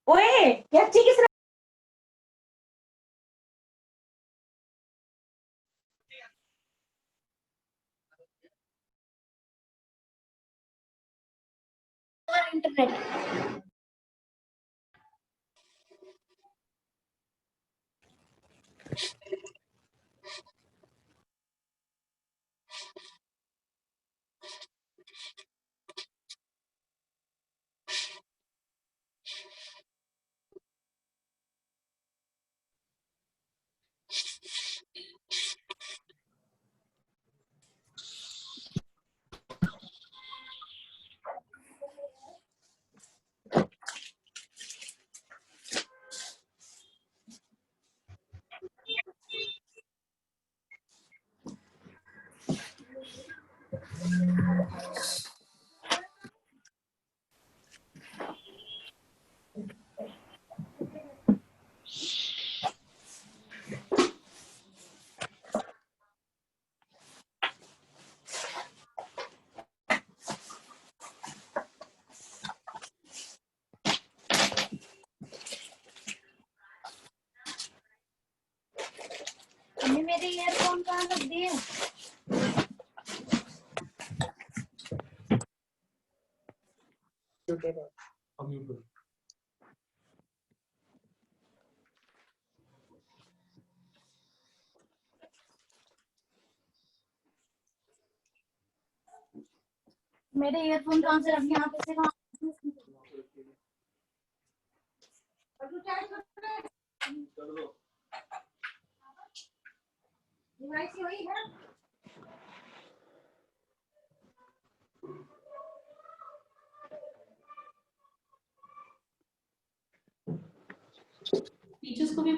ओए यार ठीक है इंटरनेट हमने मेरे ईयरफोन कहाँ रख दिए मेरे ईयरफोन कहाँ से रख यहाँ पे से कहाँ डिवाइस ही वही है टीचर्स को भी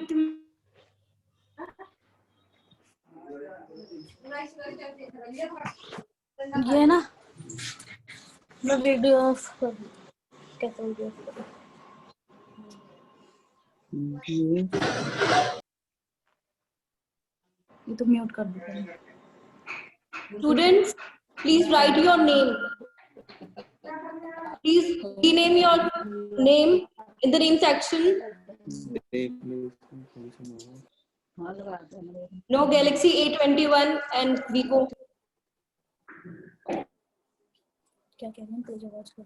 ये ना मैं वीडियो ऑफ कर कैसे वीडियो ऑफ करूं ये तो म्यूट कर दो Students, please write your name. Please rename your name in the name section. No Galaxy A21 and Vivo. क्या कह रहे हैं तेज आवाज कर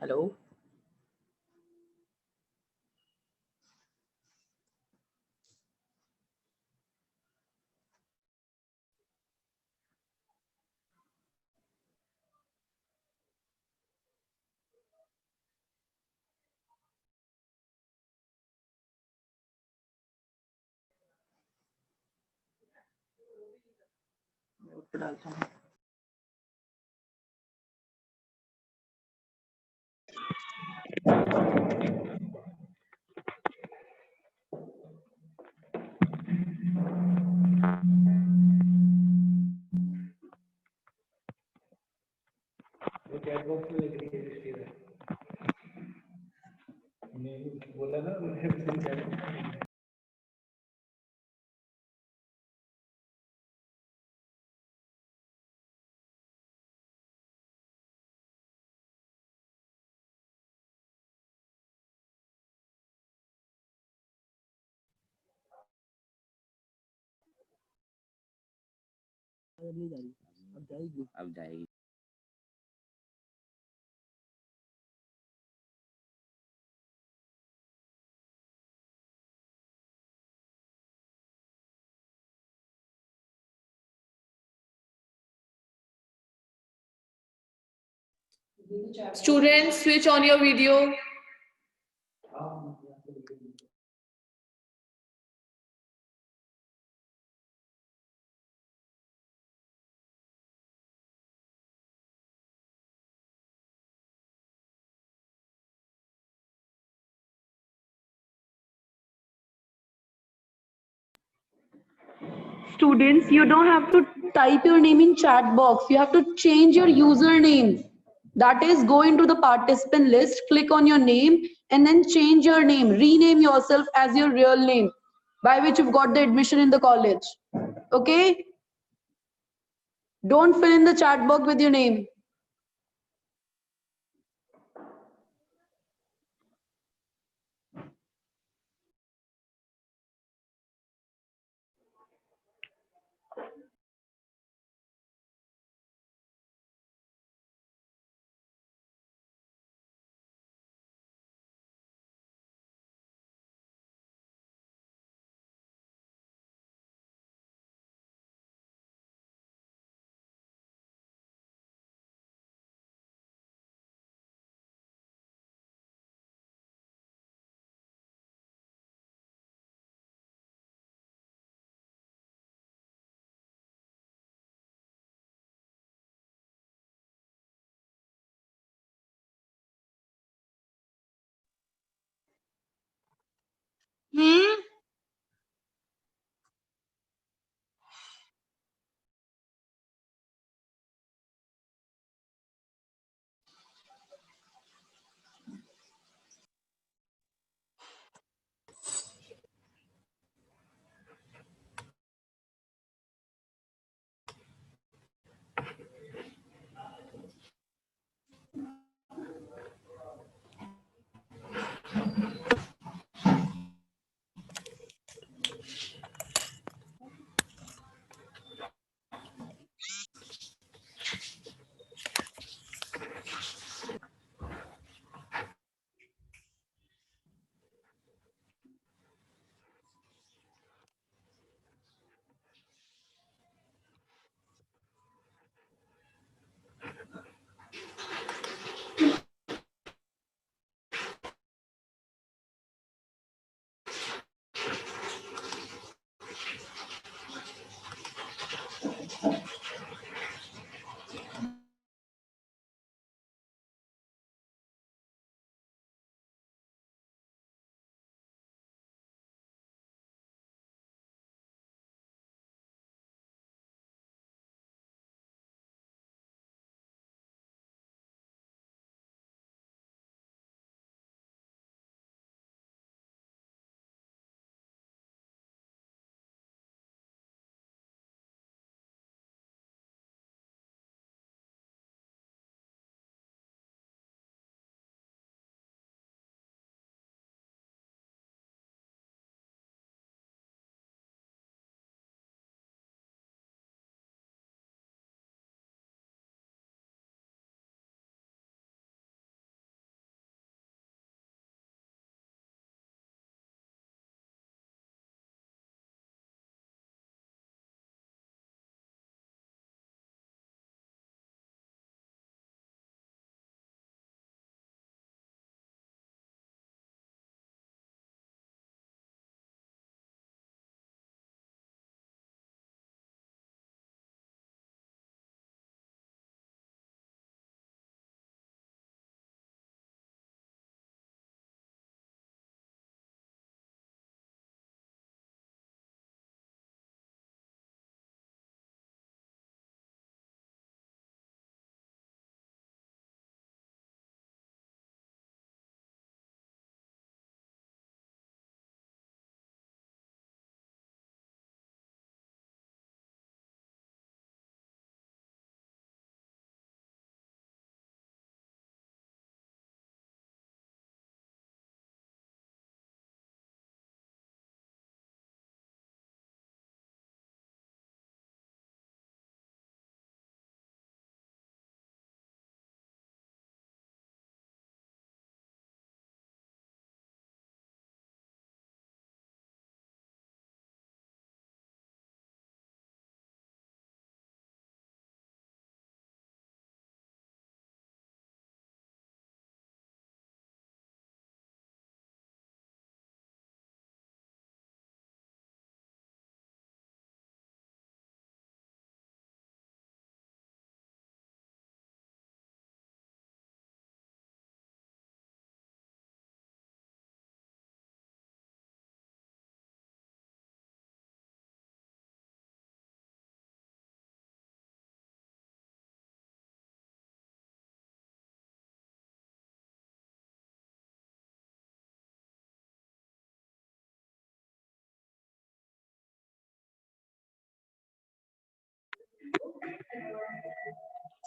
हेलो डालता हूँ चैट बॉक्स में लिख रही है बोला ना नहीं जा रही अब जाएगी Students, switch on your video. Students, you don't have to type your name in chat box. You have to change your username. That is, go into the participant list, click on your name, and then change your name. Rename yourself as your real name by which you've got the admission in the college. Okay? Don't fill in the chat box with your name.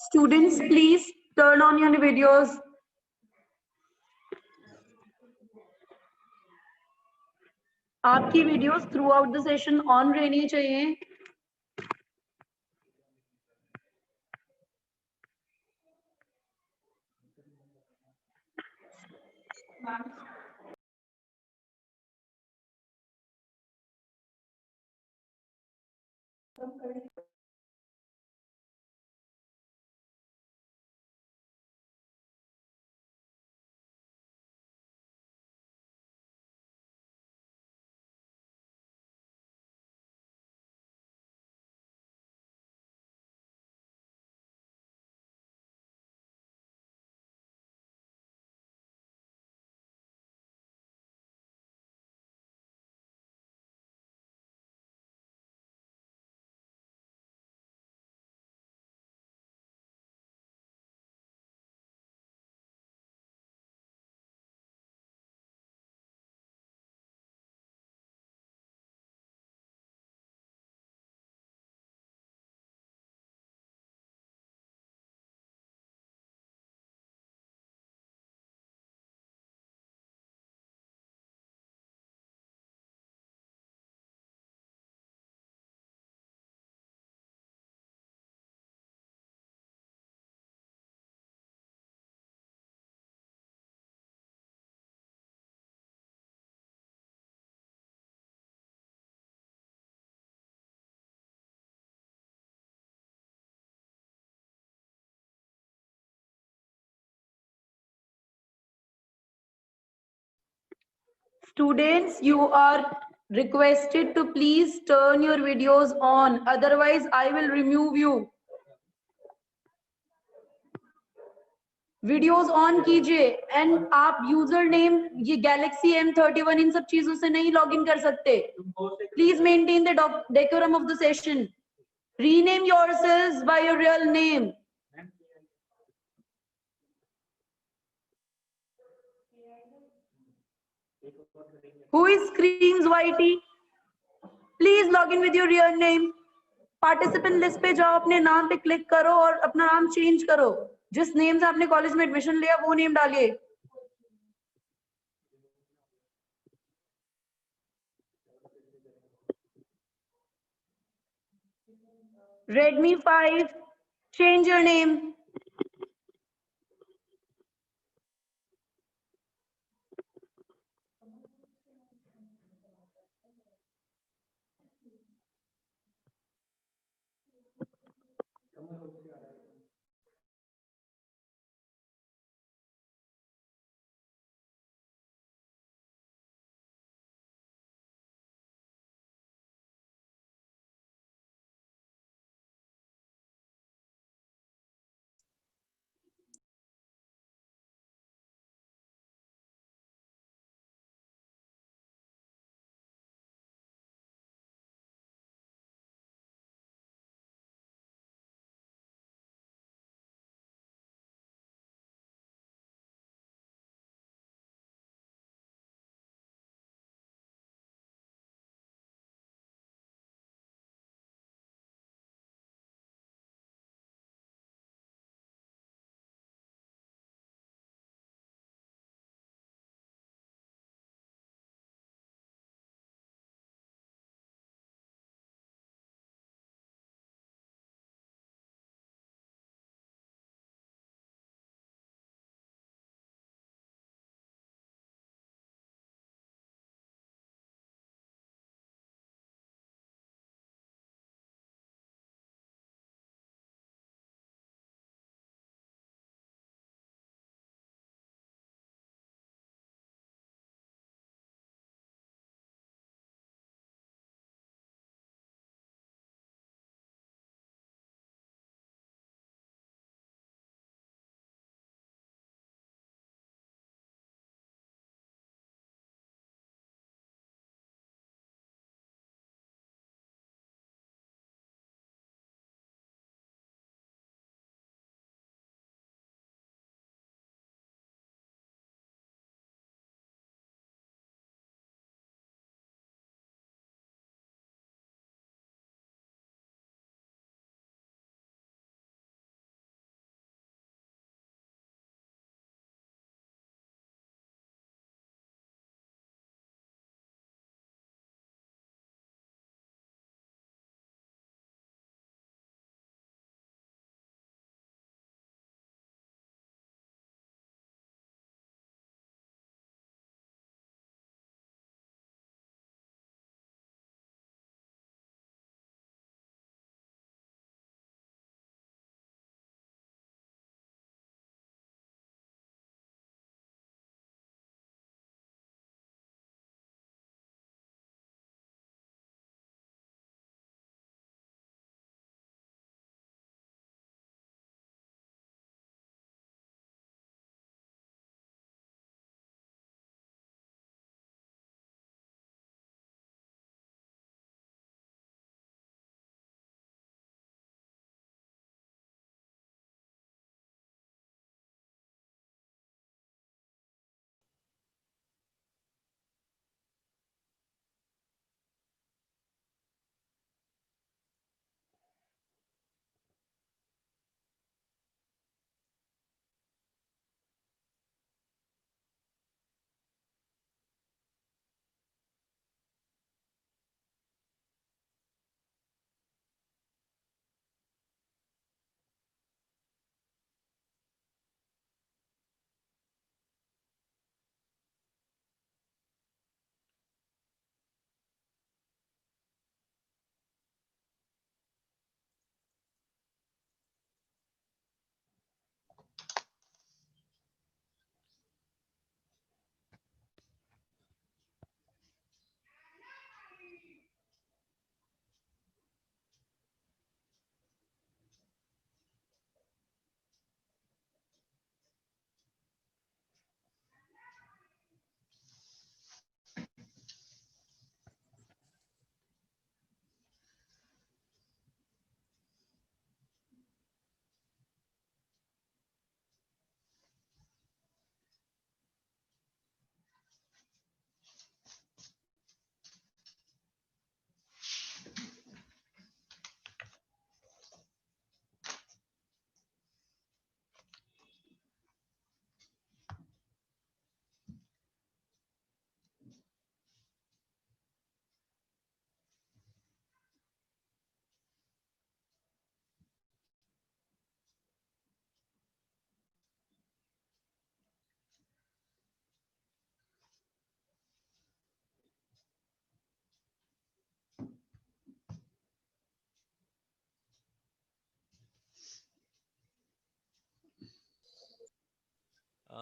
Students, please turn on your videos. आपकी videos through out the session on रहनी चाहिए. Students, you are requested to please turn your videos on. Otherwise, I will remove you. Videos on कीजिए. And आप user name ये Galaxy M31 इन सब चीजों से नहीं लॉग इन कर सकते. Please maintain the decorum of the session. Rename yourselves by your real name. Who is screams YT? Please log in with your real name. Participant list पे जाओ, अपने नाम पे क्लिक करो और अपना नाम चेंज करो. जिस नेम से आपने कॉलेज में एडमिशन लिया वो नेम डालिए. Redmi 5, change your name.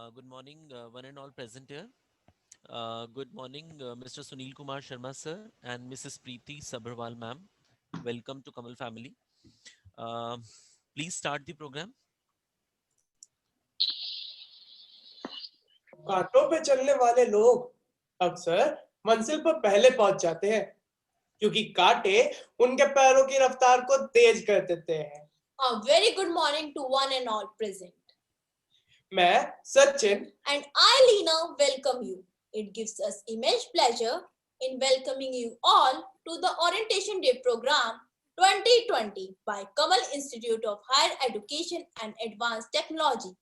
Good morning, one and all present here. Good morning, Mr. Sunil Kumar Sharma sir and Mrs. Preeti Sabharwal ma'am. Welcome to Kamal family. Uh, please start the program. कांटों पे चलने वाले लोग अक्सर मंजिल पर पहले पहुंच जाते हैं क्योंकि कांटे उनके पैरों की रफ्तार को तेज कर देते हैं. A very good morning to one and all present. मैं Sachin And I, Leena, welcome you. It gives us immense pleasure in welcoming you all to the Orientation Day program 2020 by Kamal Institute of Higher Education and Advanced Technology.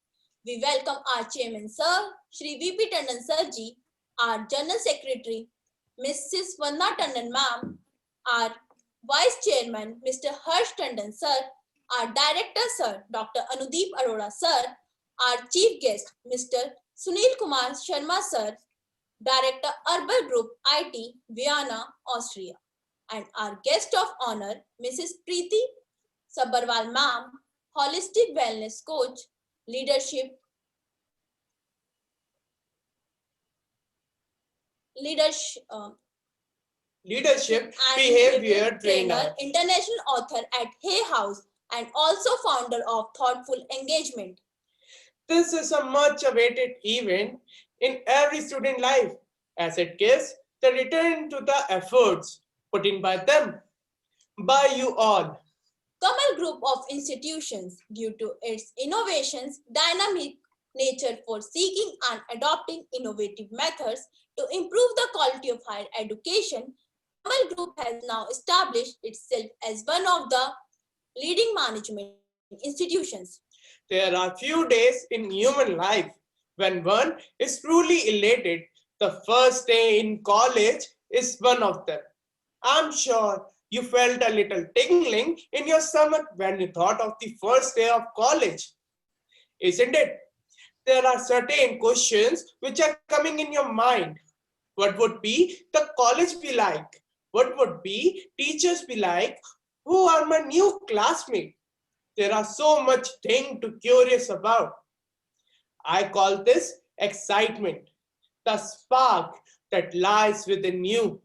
We welcome our Chairman Sir, Shri V.P. Tandon Sir Ji, our General Secretary, Mrs. Vanna Tandon Ma'am, our Vice Chairman, Mr. Harsh Tandon Sir, our Director Sir, Dr. Anudeep Arora Sir, our Chief Guest, Mr. Sunil Kumar Sharma Sir, Director Urban Group IT, Vienna, Austria, and our guest of honor, Mrs. Preeti Sabharwal Ma'am, Holistic Wellness Coach, Leadership leadership and behavior trainer. international author at Hay House, and also founder of Thoughtful Engagement. This is a much awaited event in every student life as it gives the return to the efforts put in by them, by you all. Kamal Group of Institutions, due to its innovations, dynamic nature for seeking and adopting innovative methods to improve the quality of higher education, Kamal Group has now established itself as one of the leading management institutions. There are few days in human life when one is truly elated. The first day in college is one of them. I'm sure you felt a little tingling in your stomach when you thought of the first day of college, isn't it? There are certain questions which are coming in your mind. What would be the college be like? What would be teachers be like? Who are my new classmates? There are so much thing to curious about. I call this excitement, the spark that lies within you,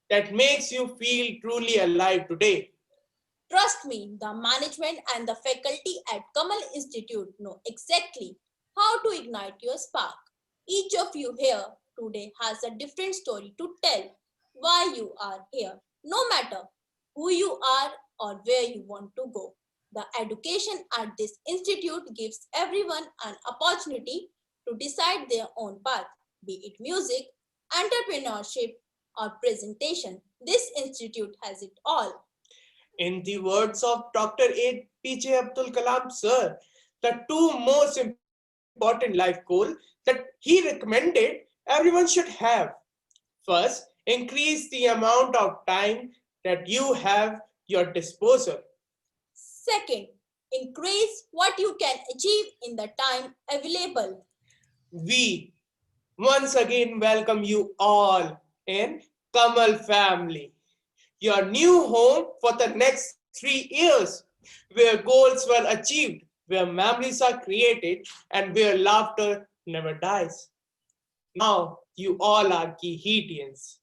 that makes you feel truly alive today. Trust me, the management and the faculty at Kamal Institute know exactly how to ignite your spark. Each of you here today has a different story to tell why you are here, no matter who you are or where you want to go. The education at this institute gives everyone an opportunity to decide their own path, be it music, entrepreneurship, or presentation. This institute has it all. In the words of Dr. APJ Abdul Kalam sir, the two most important life goals that he recommended everyone should have. First, increase the amount of time that you have your disposal. Second, increase what you can achieve in the time available. We once again welcome you all in Kamal family, your new home for the next 3 years, where goals were achieved, where memories are created, and where laughter never dies. Now you all are Gihetians.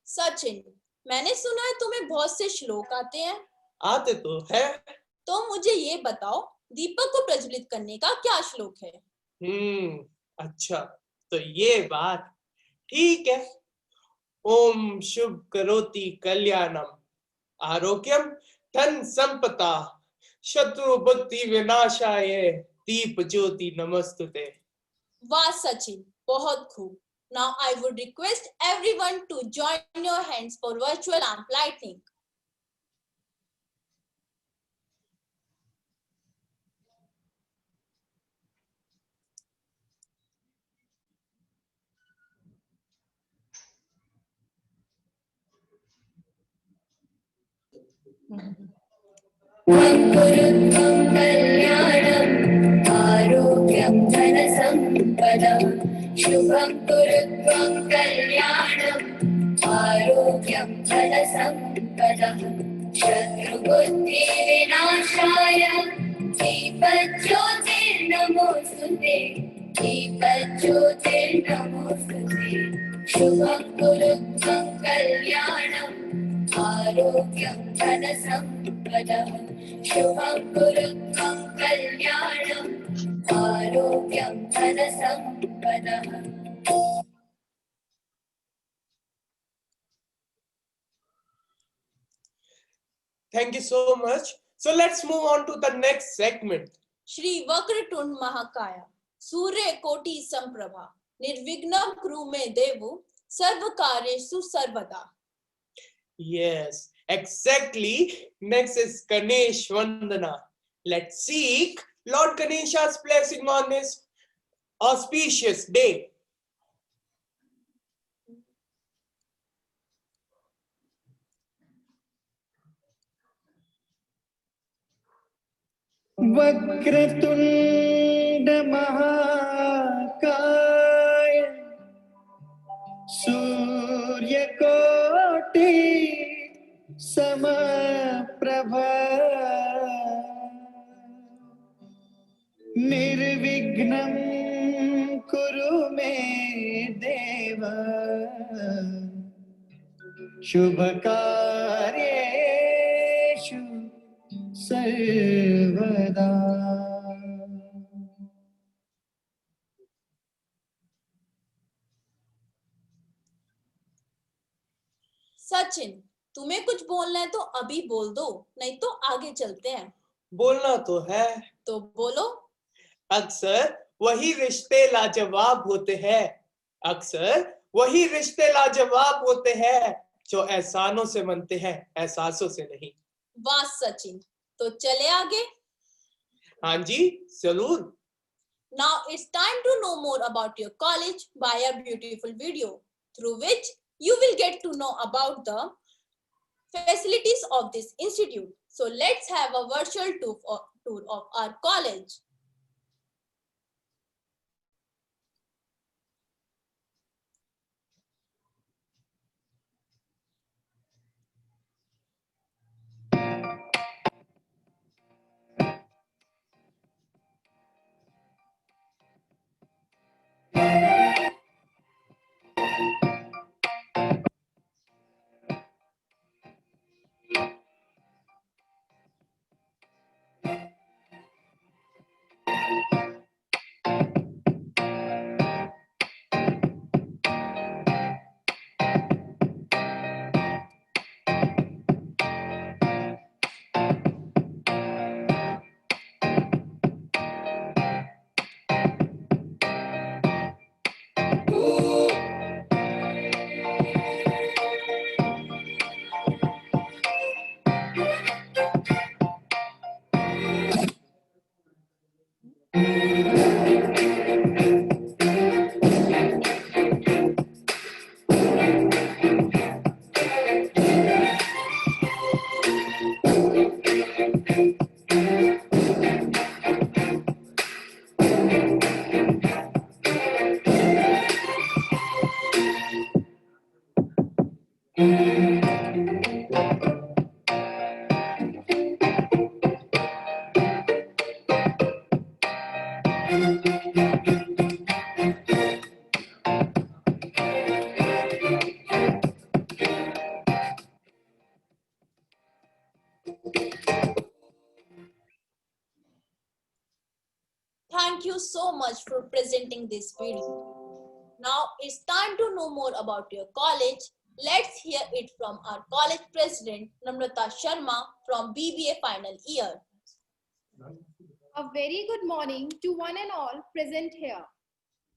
Sachin, मैंने सुना है तुम्हें बहुत से श्लोक आते हैं, आते तो है. तो मुझे ये बताओ, दीपक को प्रज्वलित करने का क्या श्लोक है? अच्छा, तो ये बात ठीक है. ओम शुभ करोति कल्याणम, आरोग्यम धन संपदा, शत्रु बुद्धि विनाशाय, दीप ज्योति नमस्तुते. वाह सचिन, बहुत खूब. Now I would request everyone to join your hands for virtual lamp lighting. कल्याणम् आरोग्यं धनसम्पदं शुभं कुरुत्वं कल्याणम् आरोग्यं धनसम्पदः शत्रुबुद्धिविनाशाय दीपज्योतिर्नमोऽस्तुते दीपज्योतिर्नमोऽस्तुते शुभं कुरु त्वं कल्याणम् आरोग्यं धनसम्पदः शुभं कुरु त्वं कल्याणम् आरोग्यं धनसम्पदः Thank you so much. So let's move on to the next segment. Shri Vakratund Mahakaya, Surya Koti Samprabha, Nirvignam Krume Devu, Sarvakareshu Sarvada. Yes, exactly. Next is Ganesh Vandana. Let's seek Lord Ganesha's blessing on this auspicious day. Vakratunda महाकाय सूर्यकोटि समप्रभा निर्विघ्नं कुरु मे देव शुभकार्येषु सर्वदा सचिन, तुम्हें कुछ बोलना है तो अभी बोल दो, नहीं तो आगे चलते हैं। बोलना तो है, तो बोलो। अक्सर वही रिश्ते लाजवाब होते हैं, अक्सर वही रिश्ते लाजवाब होते हैं जो एहसानों से बनते हैं, एहसासों से नहीं। वाह सचिन, तो चले आगे। हाँ जी, जरूर। Now it's time to know more about your college by a beautiful video, through which you will get to know about the facilities of this institute. So let's have a virtual tour of our college. Thank you so much for presenting this video. Now it's time to know more about your college. Let's hear it from our college president, Namrata Sharma from BBA final year. A very good morning to one and all present here.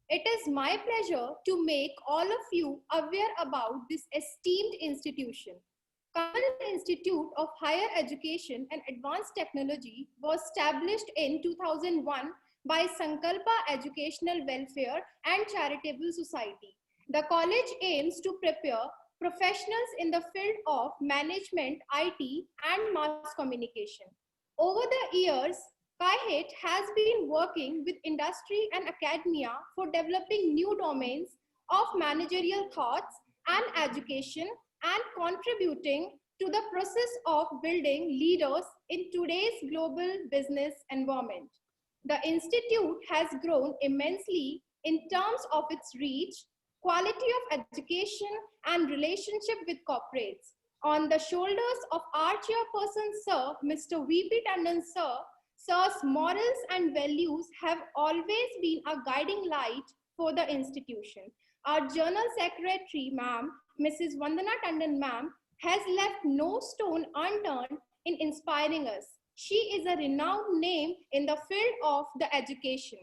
It is my pleasure to make all of you aware about this esteemed institution. Kamal Institute of Higher Education and Advanced Technology was established in 2001 by Sankalpa Educational Welfare and Charitable Society. The college aims to prepare professionals in the field of management, IT, and mass communication. Over the years, KIHIT has been working with industry and academia for developing new domains of managerial thoughts and education and contributing to the process of building leaders in today's global business environment. The institute has grown immensely in terms of its reach, quality of education, and relationship with corporates. On the shoulders of our chairperson, Sir, Mr. V.P. Tandon, Sir, Sir's morals and values have always been a guiding light for the institution. Our Journal Secretary, Ma'am, Mrs. Vandana Tandon, Ma'am, has left no stone unturned in inspiring us. She is a renowned name in the field of the education.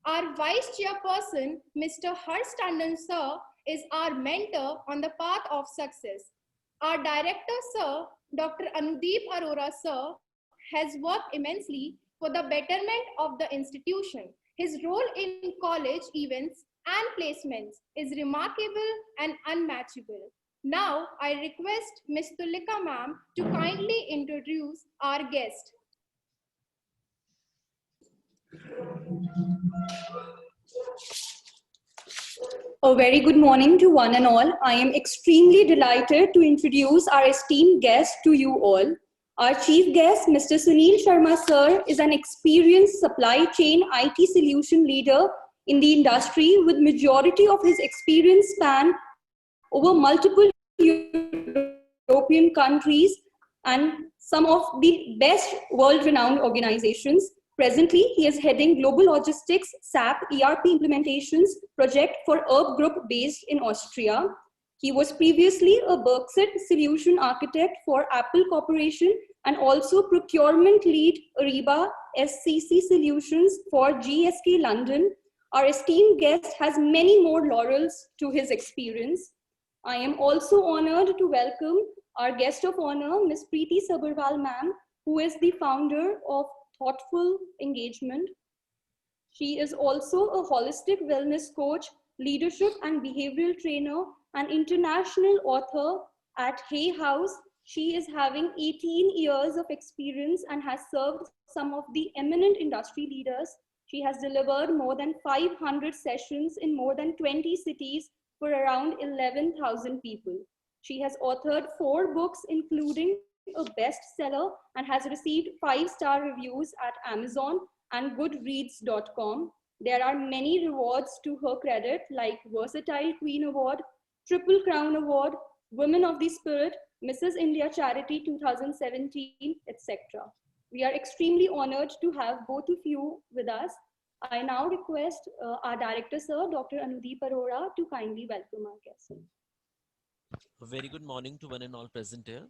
Our Vice Chairperson, Mr. Harsh Tandon, Sir, is our mentor on the path of success. Our Director, Sir, Dr. Anudeep Arora, Sir, has worked immensely for the betterment of the institution. His role in college events and placements is remarkable and unmatchable. Now, I request Ms. Tulika ma'am to kindly introduce our guest. A very good morning to one and all. I am extremely delighted to introduce our esteemed guest to you all. Our chief guest, Mr. Sunil Sharma sir, is an experienced supply chain IT solution leader in the industry with majority of his experience span over multiple European countries and some of the best world-renowned organizations. Presently, he is heading Global Logistics SAP ERP implementations project for Erb Group based in Austria. He was previously a Berkshire solution architect for Apple Corporation and also procurement lead Ariba SCC solutions for GSK London. Our esteemed guest has many more laurels to his experience. I am also honored to welcome our guest of honor, Ms. Preeti Sabharwal ma'am, who is the founder of Thoughtful Engagement. She is also a holistic wellness coach, leadership and behavioral trainer, and international author at Hay House. She is having 18 years of experience and has served some of the eminent industry leaders. She has delivered more than 500 sessions in more than 20 cities for around 11,000 people. She has authored 4 books, including a bestseller, and has received 5-star reviews at Amazon and Goodreads.com. There are many rewards to her credit, like Versatile Queen Award, Triple Crown Award, Women of the Spirit, Mrs. India Charity 2017, etc. We are extremely honored to have both of you with us. I now request our Director, Sir, Dr. Anudeep Arora, to kindly welcome our guest. A very good morning to one and all present here.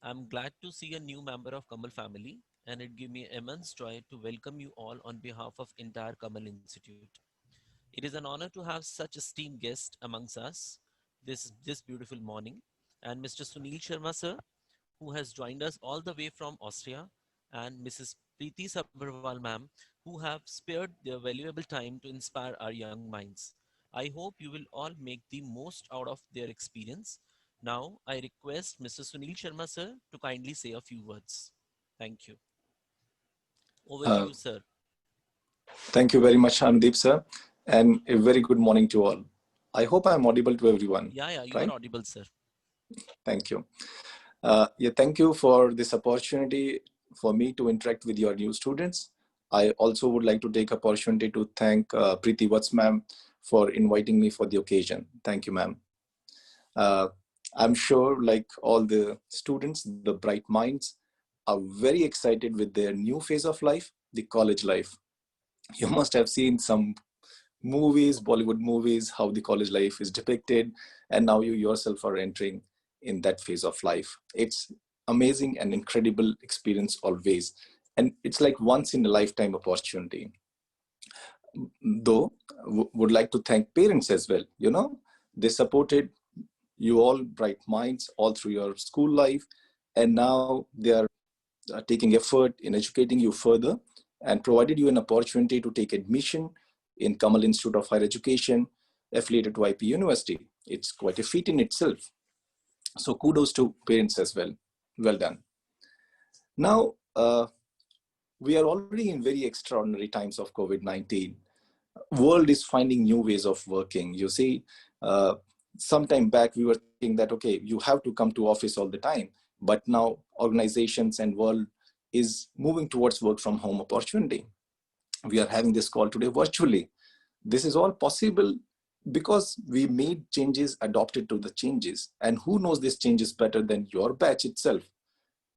I'm glad to see a new member of Kamal family, and it gives me immense joy to welcome you all on behalf of entire Kamal Institute. It is an honor to have such esteemed guest amongst us this beautiful morning, and Mr. Sunil Sharma sir, who has joined us all the way from Austria, and Mrs. Preeti Sabharwal ma'am, who have spared their valuable time to inspire our young minds. I hope you will all make the most out of their experience. Now, I request Mr. Sunil Sharma sir to kindly say a few words. Thank you. Over to you, sir. Thank you very much, Anudeep sir, and a very good morning to all. I hope I'm audible to everyone. Yeah, you right? are audible, sir. Thank you. Thank you for this opportunity for me to interact with your new students. I also would like to take opportunity to thank Preeti Vats ma'am for inviting me for the occasion. Thank you, ma'am. I'm sure, like all the students, the bright minds are very excited with their new phase of life, the college life. You must have seen some movies, Bollywood movies, how the college life is depicted, and now you yourself are entering in that phase of life. It's amazing and incredible experience always. And it's like once in a lifetime opportunity. Though, would like to thank parents as well. You know, they supported you all bright minds all through your school life, and now they are taking effort in educating you further and provided you an opportunity to take admission in Kamal Institute of Higher Education affiliated to IP University. It's quite a feat in itself. So kudos to parents as well. Well done. Now, we are already in very extraordinary times of COVID-19. World is finding new ways of working. You see, some time back, we were thinking that, okay, you have to come to office all the time. But now organizations and world is moving towards work from home opportunity. we are having this call today virtually. This is all possible because we made changes, adopted to the changes. And who knows these changes better than your batch itself?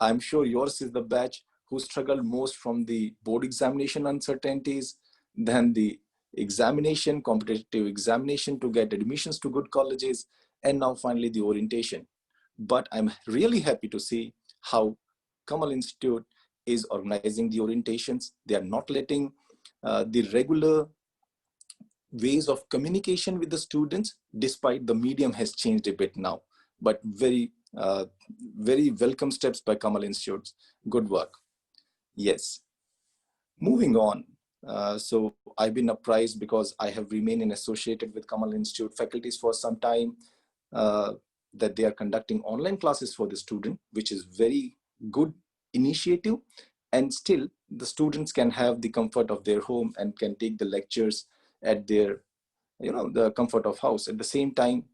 I'm sure yours is the batch who struggled most from the board examination uncertainties, then the examination, competitive examination to get admissions to good colleges, and now finally the orientation. But I'm really happy to see how Kamal Institute is organizing the orientations. They are not letting the regular ways of communication with the students, despite the medium has changed a bit now, but very welcome steps by Kamal Institute. Good work. Yes. Moving on. So I've been apprised because I have remained associated with Kamal Institute faculties for some time that they are conducting online classes for the student, which is very good initiative. And still the students can have the comfort of their home and can take the lectures at their, the comfort of house. At the same time,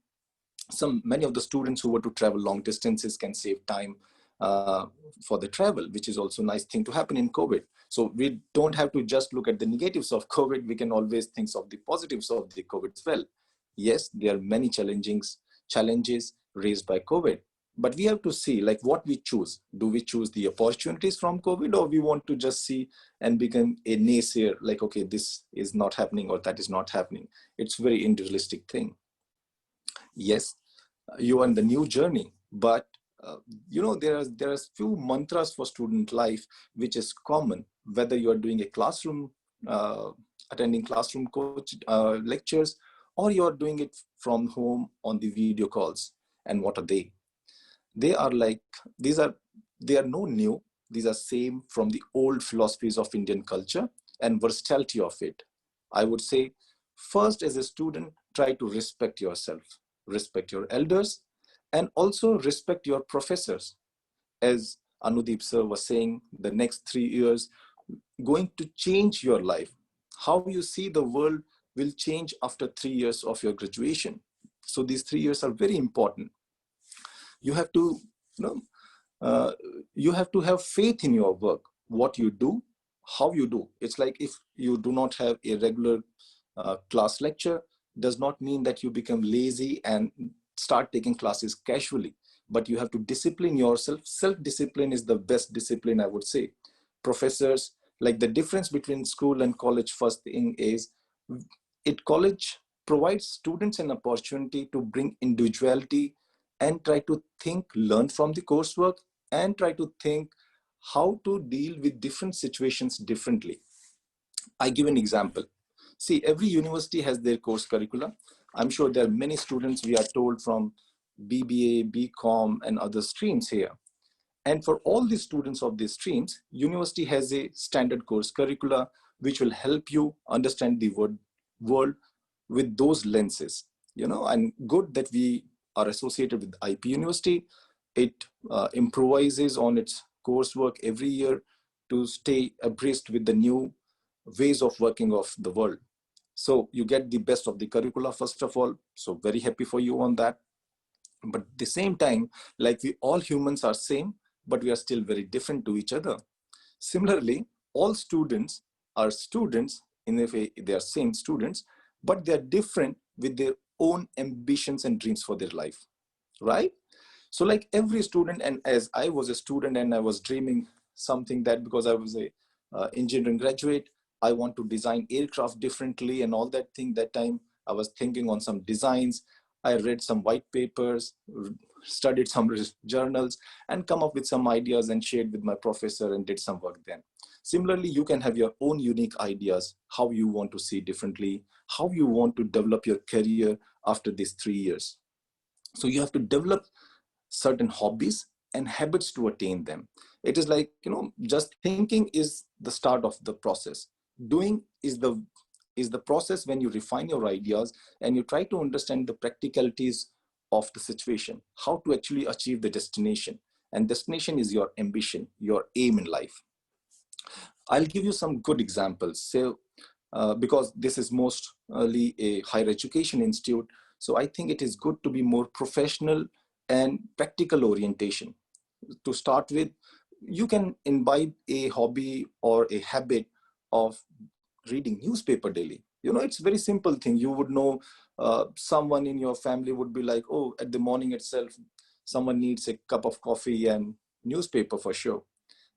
many of the students who were to travel long distances can save time for the travel, which is also a nice thing to happen in COVID. So we don't have to just look at the negatives of COVID. We can always think of the positives of the COVID as well. Yes, there are many challenges raised by COVID, but we have to see like what we choose. Do we choose the opportunities from COVID, or we want to just see and become a naysayer, like, okay, this is not happening or that is not happening. It's a very individualistic thing. Yes, you are in the new journey, but there are few mantras for student life which is common, whether you are doing a classroom, attending classroom coach lectures, or you are doing it from home on the video calls. And what are they? They are like, they are no new. These are same from the old philosophies of Indian culture and versatility of it. I would say, first, as a student, try to respect yourself, respect your elders, and also respect your professors. As Anudeep sir was saying, the next 3 years going to change your life. How you see the world will change after 3 years of your graduation. So these 3 years are very important. You have to, you have to have faith in your work, what you do, how you do. It's like if you do not have a regular class lecture, does not mean that you become lazy and start taking classes casually, but you have to discipline yourself. Self-discipline is the best discipline, I would say. Professors, like the difference between school and college, first thing is, college provides students an opportunity to bring individuality and try to think, learn from the coursework, and try to think how to deal with different situations differently. I give an example. See, every university has their course curricula. I'm sure there are many students, we are told, from BBA, BCom, and other streams here. And for all the students of these streams, university has a standard course curricula, which will help you understand the world with those lenses. And good that we are associated with IP University. It improvises on its coursework every year to stay abreast with the new ways of working of the world. So you get the best of the curricula, first of all. So very happy for you on that. But at the same time, like we all humans are same, but we are still very different to each other. Similarly, all students are students in a way, they are same students, but they are different with their own ambitions and dreams for their life, right? So like every student, and as I was a student and I was dreaming something that because I was a engineering graduate, I want to design aircraft differently and all that thing. That time I was thinking on some designs. I read some white papers, studied some journals, and come up with some ideas and shared with my professor and did some work then. Similarly, you can have your own unique ideas, how you want to see differently, how you want to develop your career after these 3 years. So you have to develop certain hobbies and habits to attain them. It is like, just thinking is the start of the process. Doing is the process when you refine your ideas and you try to understand the practicalities of the situation, how to actually achieve the destination. And destination is your ambition, your aim in life. I'll give you some good examples. So, because this is mostly a higher education institute, so I think it is good to be more professional and practical orientation. To start with, you can imbibe a hobby or a habit of reading newspaper daily. You know, it's very simple thing. You would know someone in your family would be like, oh, at the morning itself, someone needs a cup of coffee and newspaper for sure.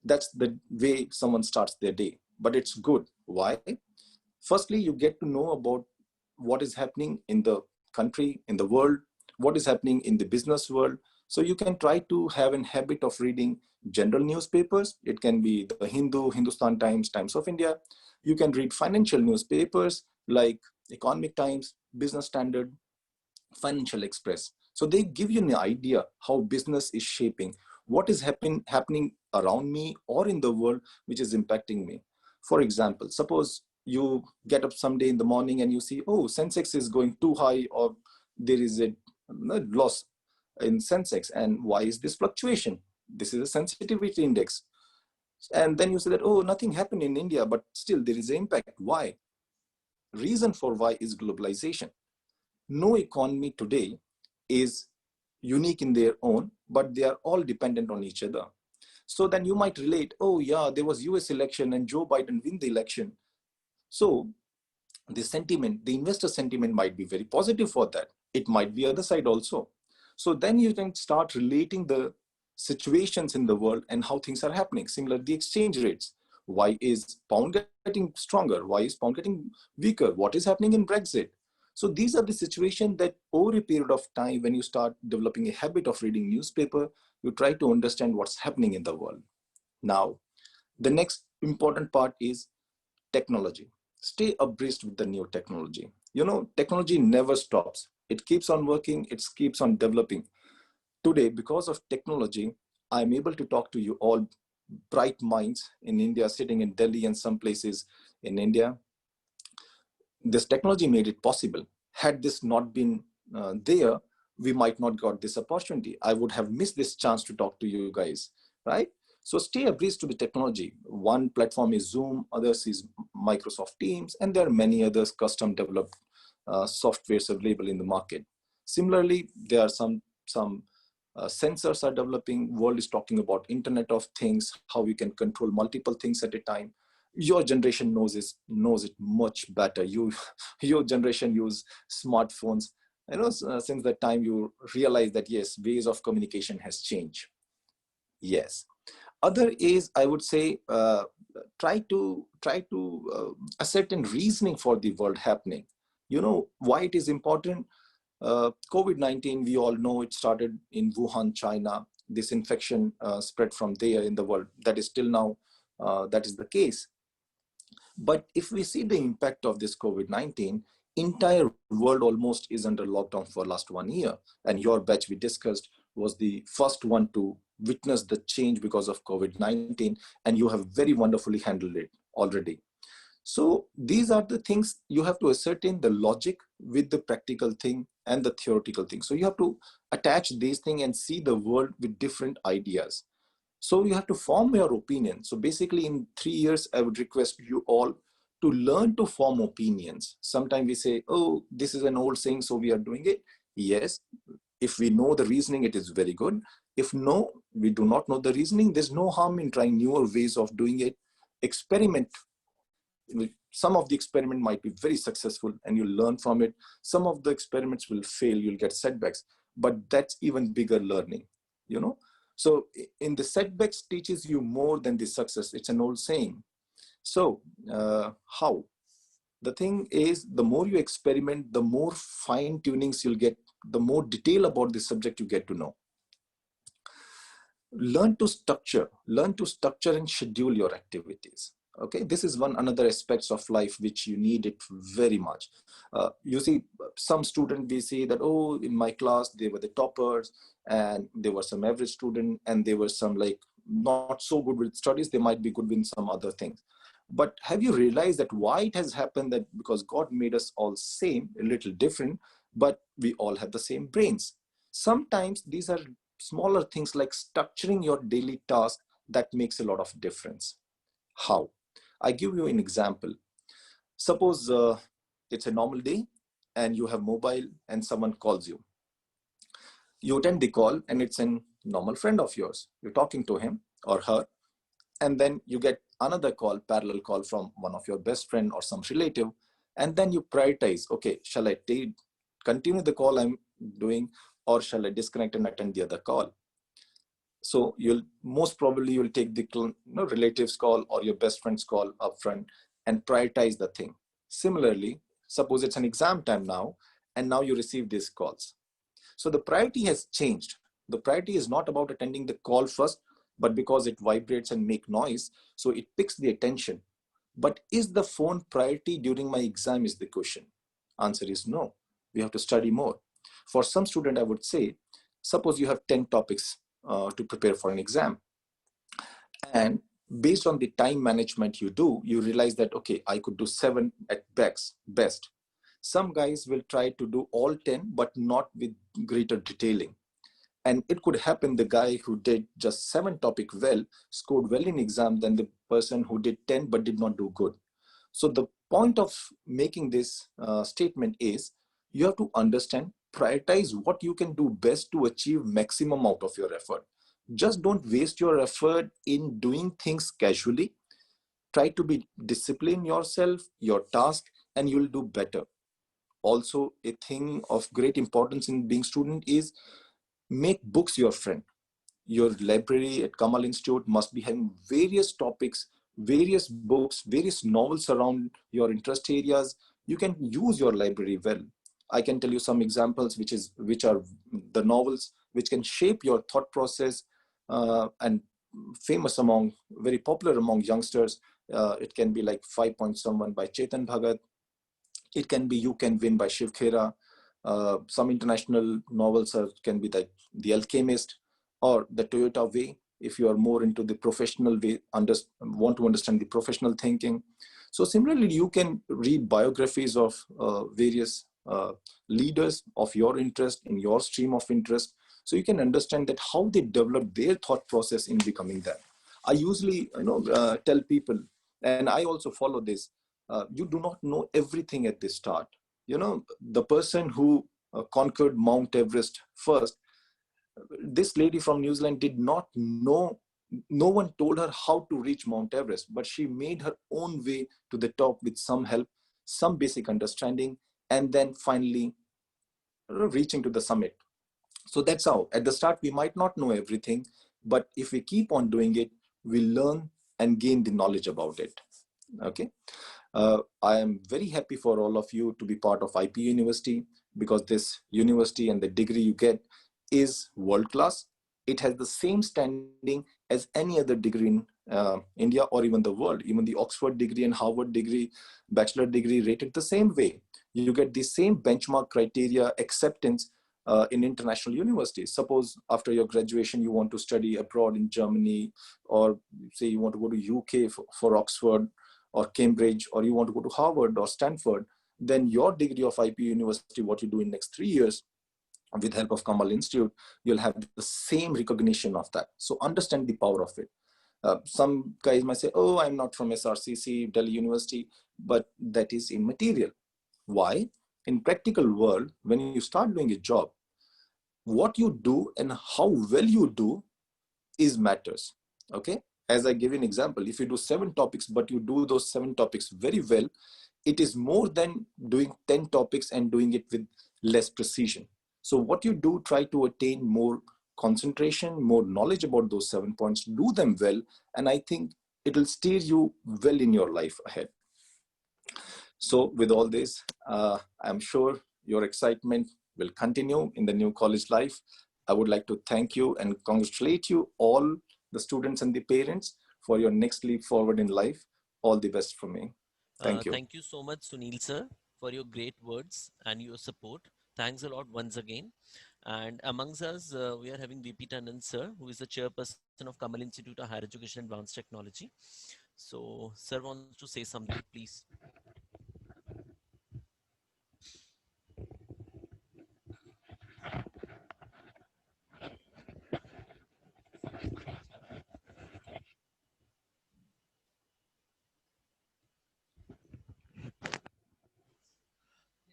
That's the way someone starts their day. But it's good. Why? Firstly, you get to know about what is happening in the country, in the world, what is happening in the business world. So you can try to have a habit of reading general newspapers. It can be the Hindu, Hindustan Times, Times of India. You can read financial newspapers like Economic Times, Business Standard, Financial Express. So they give you an idea how business is shaping, what is happening around me or in the world, which is impacting me. For example, suppose you get up someday in the morning and you see, oh, Sensex is going too high, or there is a loss in Sensex. And why is this fluctuation? This is a sensitivity index. And then you say that, oh, nothing happened in India, but still there is an impact. Why? Reason for why is globalization. No economy today is unique in their own, but they are all dependent on each other. So then you might relate, oh yeah, there was US election and Joe Biden win the election. So the sentiment, the investor sentiment might be very positive for that. It might be other side also. So then you can start relating the situations in the world and how things are happening. Similar, the exchange rates. Why is pound getting stronger? Why is pound getting weaker? What is happening in Brexit? So these are the situations that over a period of time, when you start developing a habit of reading newspaper, you try to understand what's happening in the world. Now, the next important part is technology. Stay abreast with the new technology. You know, technology never stops. It keeps on working, it keeps on developing. Today, because of technology, I'm able to talk to you all bright minds in India, sitting in Delhi and some places in India. This technology made it possible. Had this not been there, we might not got this opportunity. I would have missed this chance to talk to you guys, right? So stay abreast to the technology. One platform is Zoom, others is Microsoft Teams, and there are many others custom developed softwares available in the market. Similarly, there are some sensors are developing. World is talking about Internet of Things, how you can control multiple things at a time. Your generation knows it much better. Your generation use smartphones. You know, since that time you realize that yes, ways of communication has changed. Yes. Other is, I would say, try to ascertain reasoning for the world happening. You know why it is important. COVID-19, we all know it started in Wuhan, China. This infection spread from there in the world. That is still now, that is the case. But if we see the impact of this COVID-19, entire world almost is under lockdown for last 1 year. And your batch we discussed was the first one to witness the change because of COVID-19. And you have very wonderfully handled it already. So these are the things you have to ascertain the logic with the practical thing and the theoretical thing. So you have to attach these things and see the world with different ideas. So you have to form your opinion. So basically in 3 years, I would request you all to learn to form opinions. Sometimes we say, oh, this is an old saying, so we are doing it. Yes, if we know the reasoning, it is very good. If no, we do not know the reasoning, there's no harm in trying newer ways of doing it. Experiment. Some of the experiment might be very successful and you'll learn from it. Some of the experiments will fail, you'll get setbacks, but that's even bigger learning, you know? So in the setbacks teaches you more than the success. It's an old saying. So how? The thing is, the more you experiment, the more fine tunings you'll get, the more detail about the subject you get to know. Learn to structure and schedule your activities. Okay, this is another aspects of life which you need it very much. You see, some students, we say that, oh, in my class, they were the toppers and there were some average student and there were some like not so good with studies. They might be good with some other things. But have you realized that why it has happened? That because God made us all same, a little different, but we all have the same brains. Sometimes these are smaller things like structuring your daily task that makes a lot of difference. How? I give you an example. Suppose it's a normal day and you have mobile and someone calls you. You attend the call and it's a normal friend of yours. You're talking to him or her, and then you get another call, parallel call from one of your best friend or some relative, and then you prioritize, okay, shall I continue the call I'm doing, or shall I disconnect and attend the other call? So you'll most probably you'll take the relatives call or your best friend's call upfront and prioritize the thing. Similarly, suppose it's an exam time now, and now you receive these calls. So the priority has changed. The priority is not about attending the call first, but because it vibrates and make noise, so it picks the attention. But is the phone priority during my exam is the question. Answer is no. We have to study more. For some student, I would say, suppose you have 10 topics to prepare for an exam. And based on the time management you do, you realize that, okay, I could do 7 at best. Some guys will try to do all 10, but not with greater detailing. And it could happen the guy who did just 7 topic well, scored well in exam than the person who did 10 but did not do good. So the point of making this statement is you have to understand, prioritize what you can do best to achieve maximum out of your effort. Just don't waste your effort in doing things casually. Try to be disciplined yourself, your task, and you'll do better. Also, a thing of great importance in being student is make books your friend. Your library at Kamal Institute must be having various topics, various books, various novels around your interest areas. You can use your library well. I can tell you some examples, which are the novels which can shape your thought process and very popular among youngsters. It can be like 5 Point Someone by Chetan Bhagat. It can be You Can Win by Shiv Khera. Some international novels can be like The Alchemist or The Toyota Way, if you are more into the professional way, want to understand the professional thinking. So similarly, you can read biographies of various leaders of your interest in your stream of interest. So you can understand that how they develop their thought process in becoming that. I usually tell people, and I also follow this, you do not know everything at the start. The person who conquered Mount Everest first, this lady from New Zealand did not know, no one told her how to reach Mount Everest, but she made her own way to the top with some help, some basic understanding, and then finally reaching to the summit. So that's how, at the start, we might not know everything, but if we keep on doing it, we learn and gain the knowledge about it. Okay. I am very happy for all of you to be part of IPU University, because this university and the degree you get is world-class. It has the same standing as any other degree in India or even the world. Even the Oxford degree and Harvard degree, bachelor degree, rated the same way. You get the same benchmark criteria acceptance in international universities. Suppose after your graduation, you want to study abroad in Germany, or say you want to go to UK for Oxford or Cambridge, or you want to go to Harvard or Stanford, then your degree of IPU University, what you do in next 3 years, with help of Kamal Institute, you'll have the same recognition of that. So understand the power of it. Some guys might say, oh, I'm not from SRCC, Delhi University, but that is immaterial. Why? In practical world, when you start doing a job, what you do and how well you do is matters. Okay. As I give you an example, if you do 7 topics, but you do those 7 topics very well, it is more than doing 10 topics and doing it with less precision. So what you do, try to attain more concentration, more knowledge about those 7 points, do them well, and I think it will steer you well in your life ahead. So with all this, I'm sure your excitement will continue in the new college life. I would like to thank you and congratulate you all, the students and the parents, for your next leap forward in life. All the best from me. Thank you. Thank you so much, Sunil sir, for your great words and your support. Thanks a lot once again. And amongst us, we are having VP Tandon sir, who is the chairperson of Kamal Institute of Higher Education and Advanced Technology. So sir wants to say something, please.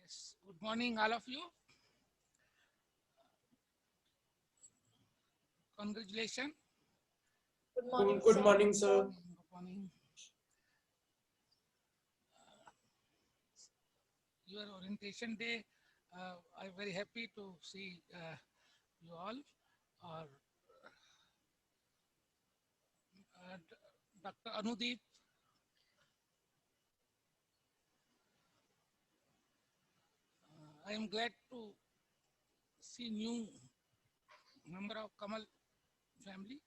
Yes, good morning, all of you. Congratulations. Good morning, Good sir. morning, sir. Good morning. your orientation day. I'm very happy to see you all. Dr. Anudeep, I am glad to see new member of Kamal family.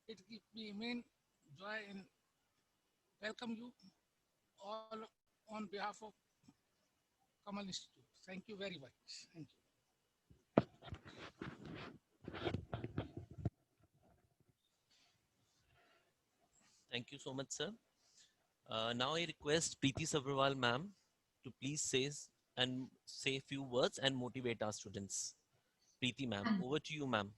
It gives me immense joy and welcome you all on behalf of Kamal Institute. Thank you very much. Thank you. Thank you so much, sir. Now I request Preeti Sabharwal ma'am to please say a few words and motivate our students. Preeti ma'am, over to you, ma'am.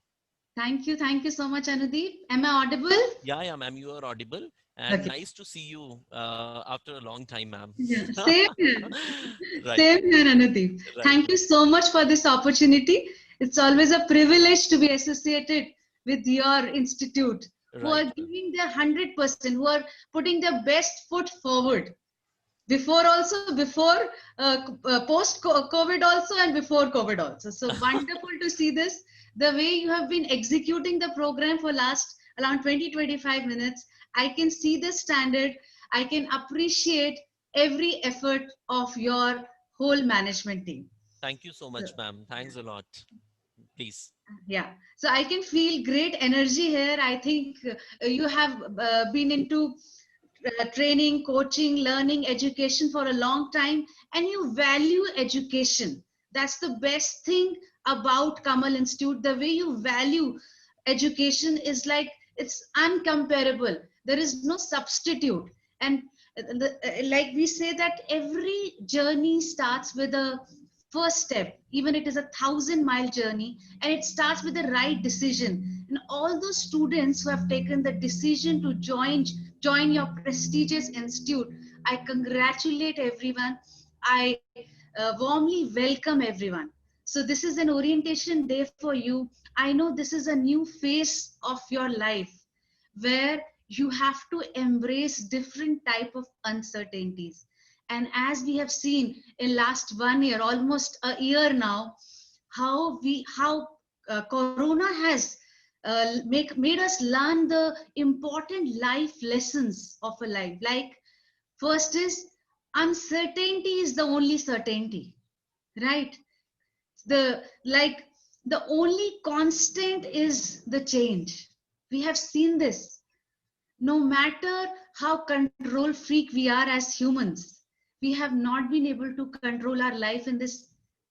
Thank you so much, Anudeep. Am I audible? Yeah, ma'am, you are audible. And Okay. nice to see you after a long time, ma'am. Yeah, same here. Right. Same here, Anudeep. Right. Thank you so much for this opportunity. It's always a privilege to be associated with your institute, who Right. are giving their 100%, who are putting their best foot forward. Before also, before post COVID also, and before COVID also. So wonderful to see this. The way you have been executing the program for last around 20-25 minutes, I can see the standard. I can appreciate every effort of your whole management team. Thank you so much, ma'am. Thanks a lot. Please. Yeah, so I can feel great energy here. I think you have been into training, coaching, learning, education for a long time, and you value education. That's the best thing about Kamal Institute. The way you value education is like, it's uncomparable. There is no substitute. And like we say that every journey starts with a first step, even it is a 1,000-mile journey, and it starts with the right decision. And all those students who have taken the decision to join your prestigious institute, I congratulate everyone. I warmly welcome everyone. So this is an orientation day for you. I know this is a new phase of your life where you have to embrace different type of uncertainties. And as we have seen in last 1 year, almost a year now, how Corona has made us learn the important life lessons of a life. Like, first is, uncertainty is the only certainty, right? The only constant is the change. We have seen this. No matter how control freak we are as humans, we have not been able to control our life in this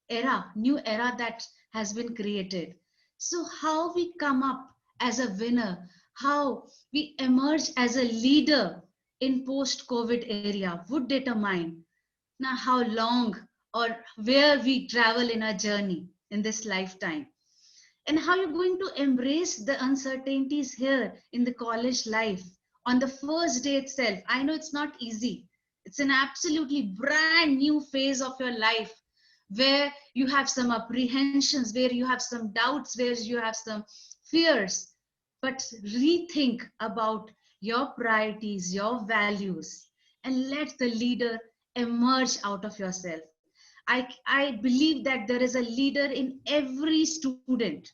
era, new era that has been created. So how we come up as a winner, how we emerge as a leader in post-COVID area would determine now how long or where we travel in our journey in this lifetime. And how you're going to embrace the uncertainties here in the college life on the first day itself. I know it's not easy. It's an absolutely brand new phase of your life where you have some apprehensions, where you have some doubts, where you have some fears. But rethink about your priorities, your values, and let the leader emerge out of yourself. I believe that there is a leader in every student.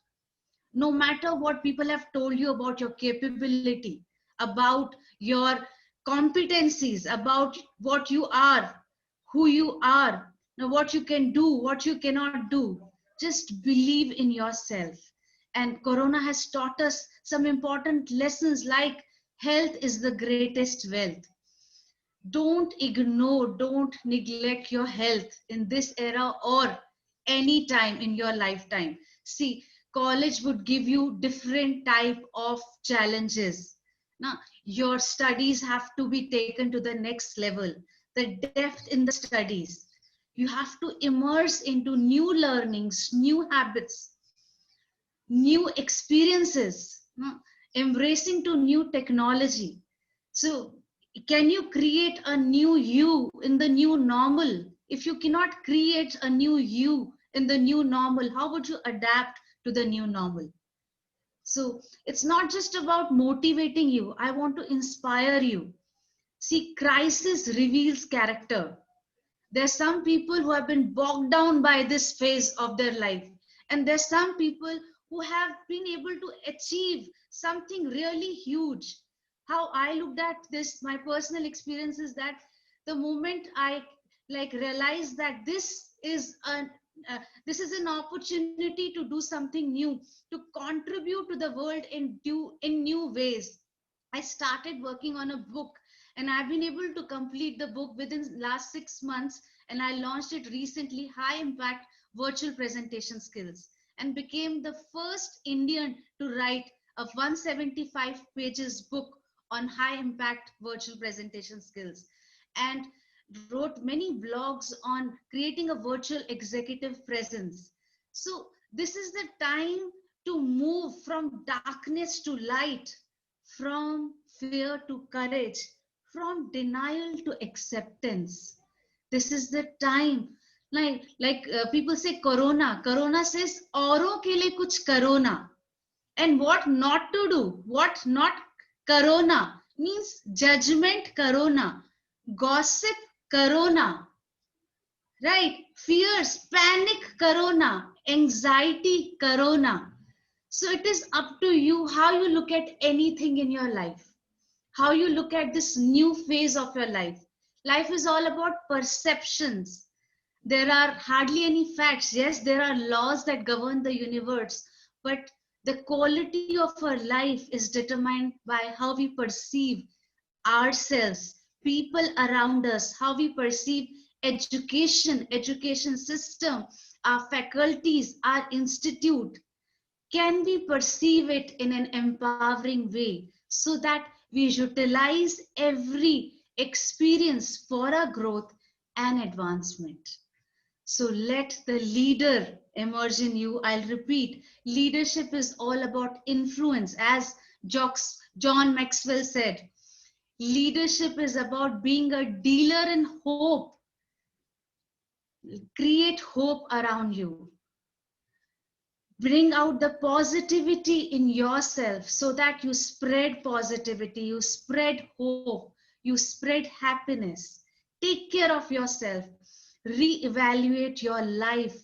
No matter what people have told you about your capability, about your competencies, about what you are, who you are, what you can do, what you cannot do, just believe in yourself. And Corona has taught us some important lessons, like health is the greatest wealth. Don't ignore, don't neglect your health in this era or any time in your lifetime. See, college would give you different type of challenges. Now, your studies have to be taken to the next level, the depth in the studies. You have to immerse into new learnings, new habits, new experiences, embracing to new technology. So can you create a new you in the new normal? If you cannot create a new you in the new normal, how would you adapt to the new normal? So it's not just about motivating you. I want to inspire you. See, crisis reveals character. There's some people who have been bogged down by this phase of their life. And there's some people who have been able to achieve something really huge. How I looked at this, my personal experience is that the moment I realized that this is an opportunity to do something new, to contribute to the world in new ways. I started working on a book, and I've been able to complete the book within last 6 months, and I launched it recently, High Impact Virtual Presentation Skills, and became the first Indian to write a 175 pages book on high impact virtual presentation skills, and wrote many blogs on creating a virtual executive presence. So this is the time to move from darkness to light, from fear to courage, from denial to acceptance. This is the time. People say corona says औरों के लिए कुछ करो ना. And what not to do, what not corona means judgment corona, gossip corona, right? Fears, panic corona, anxiety corona. So it is up to you how you look at anything in your life, how you look at this new phase of your life. Life is all about perceptions. There are hardly any facts. Yes, there are laws that govern the universe, but the quality of our life is determined by how we perceive ourselves, people around us, how we perceive education system, our faculties, our institute. Can we perceive it in an empowering way so that we utilize every experience for our growth and advancement? So let the leader emerge in you. I'll repeat, leadership is all about influence. As John Maxwell said, leadership is about being a dealer in hope. Create hope around you. Bring out the positivity in yourself so that you spread positivity, you spread hope, you spread happiness. Take care of yourself. Reevaluate your life.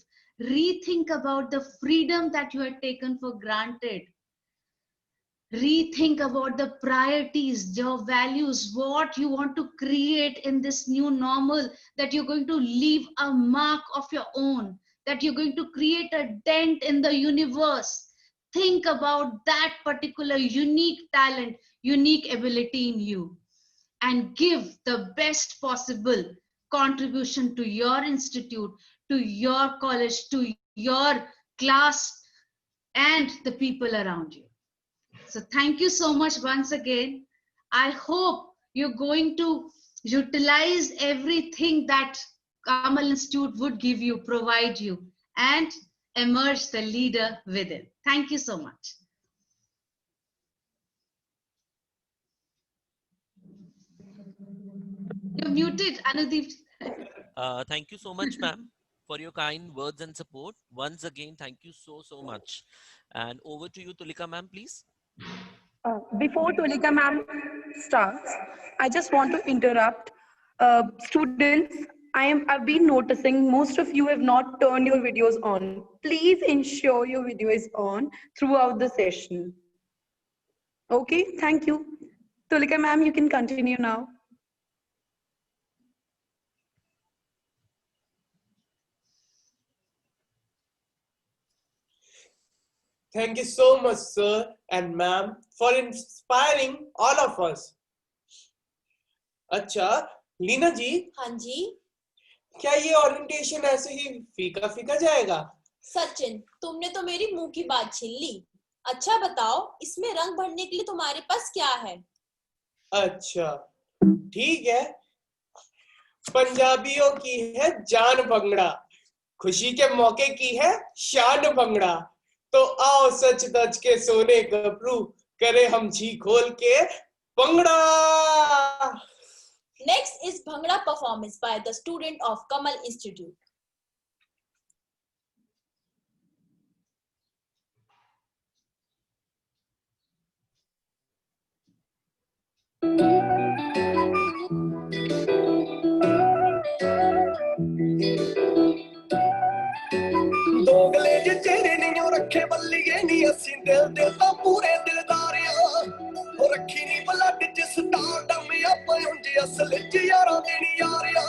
Rethink about the freedom that you had taken for granted. Rethink about the priorities, your values, what you want to create in this new normal, that you're going to leave a mark of your own, that you're going to create a dent in the universe. Think about that particular unique talent, unique ability in you, and give the best possible contribution to your institute, to your college, to your class, and the people around you. So thank you so much once again. I hope you're going to utilize everything that Kamal Institute would give you, provide you, and emerge the leader within. Thank you so much. You're muted, Anudeep. Thank you so much, ma'am, for your kind words and support. Once again, thank you so much. And over to you, Tulika ma'am, please. Before Tulika ma'am starts, I just want to interrupt. Students, I've been noticing most of you have not turned your videos on. Please ensure your video is on throughout the session. Okay, thank you. Tulika ma'am, you can continue now. Thank you so much, sir and ma'am, for inspiring all of us. अच्छा, लीना जी, हाँ जी, क्या ये orientation ऐसे ही फीका फीका जाएगा? सचिन, तुमने तो मेरी मुंह की बात छीन ली. अच्छा बताओ, इसमें रंग भरने के लिए तुम्हारे पास क्या है? अच्छा, ठीक है. पंजाबियों की है जान भंगड़ा, खुशी के मौके की है शान भंगड़ा. तो आओ सच धज के सोने गबरू, करे हम जी खोल के bhangra. Next is Bhangra performance by the student of Kamal Institute. ਅਸੀਂ ਦਿਲ ਤਾਂ ਪੂਰੇ ਦਿਲਦਾਰਿਆ ਉਹ ਰੱਖੀ ਨੀ ਬਲੱਡ ਚ ਸਟਾਰਡਮ ਆਪਾਂ ਉਂਝ ਅਸਲ ਚ ਯਾਰਾਂ ਦੇ ਨੀ ਯਾਰਿਆ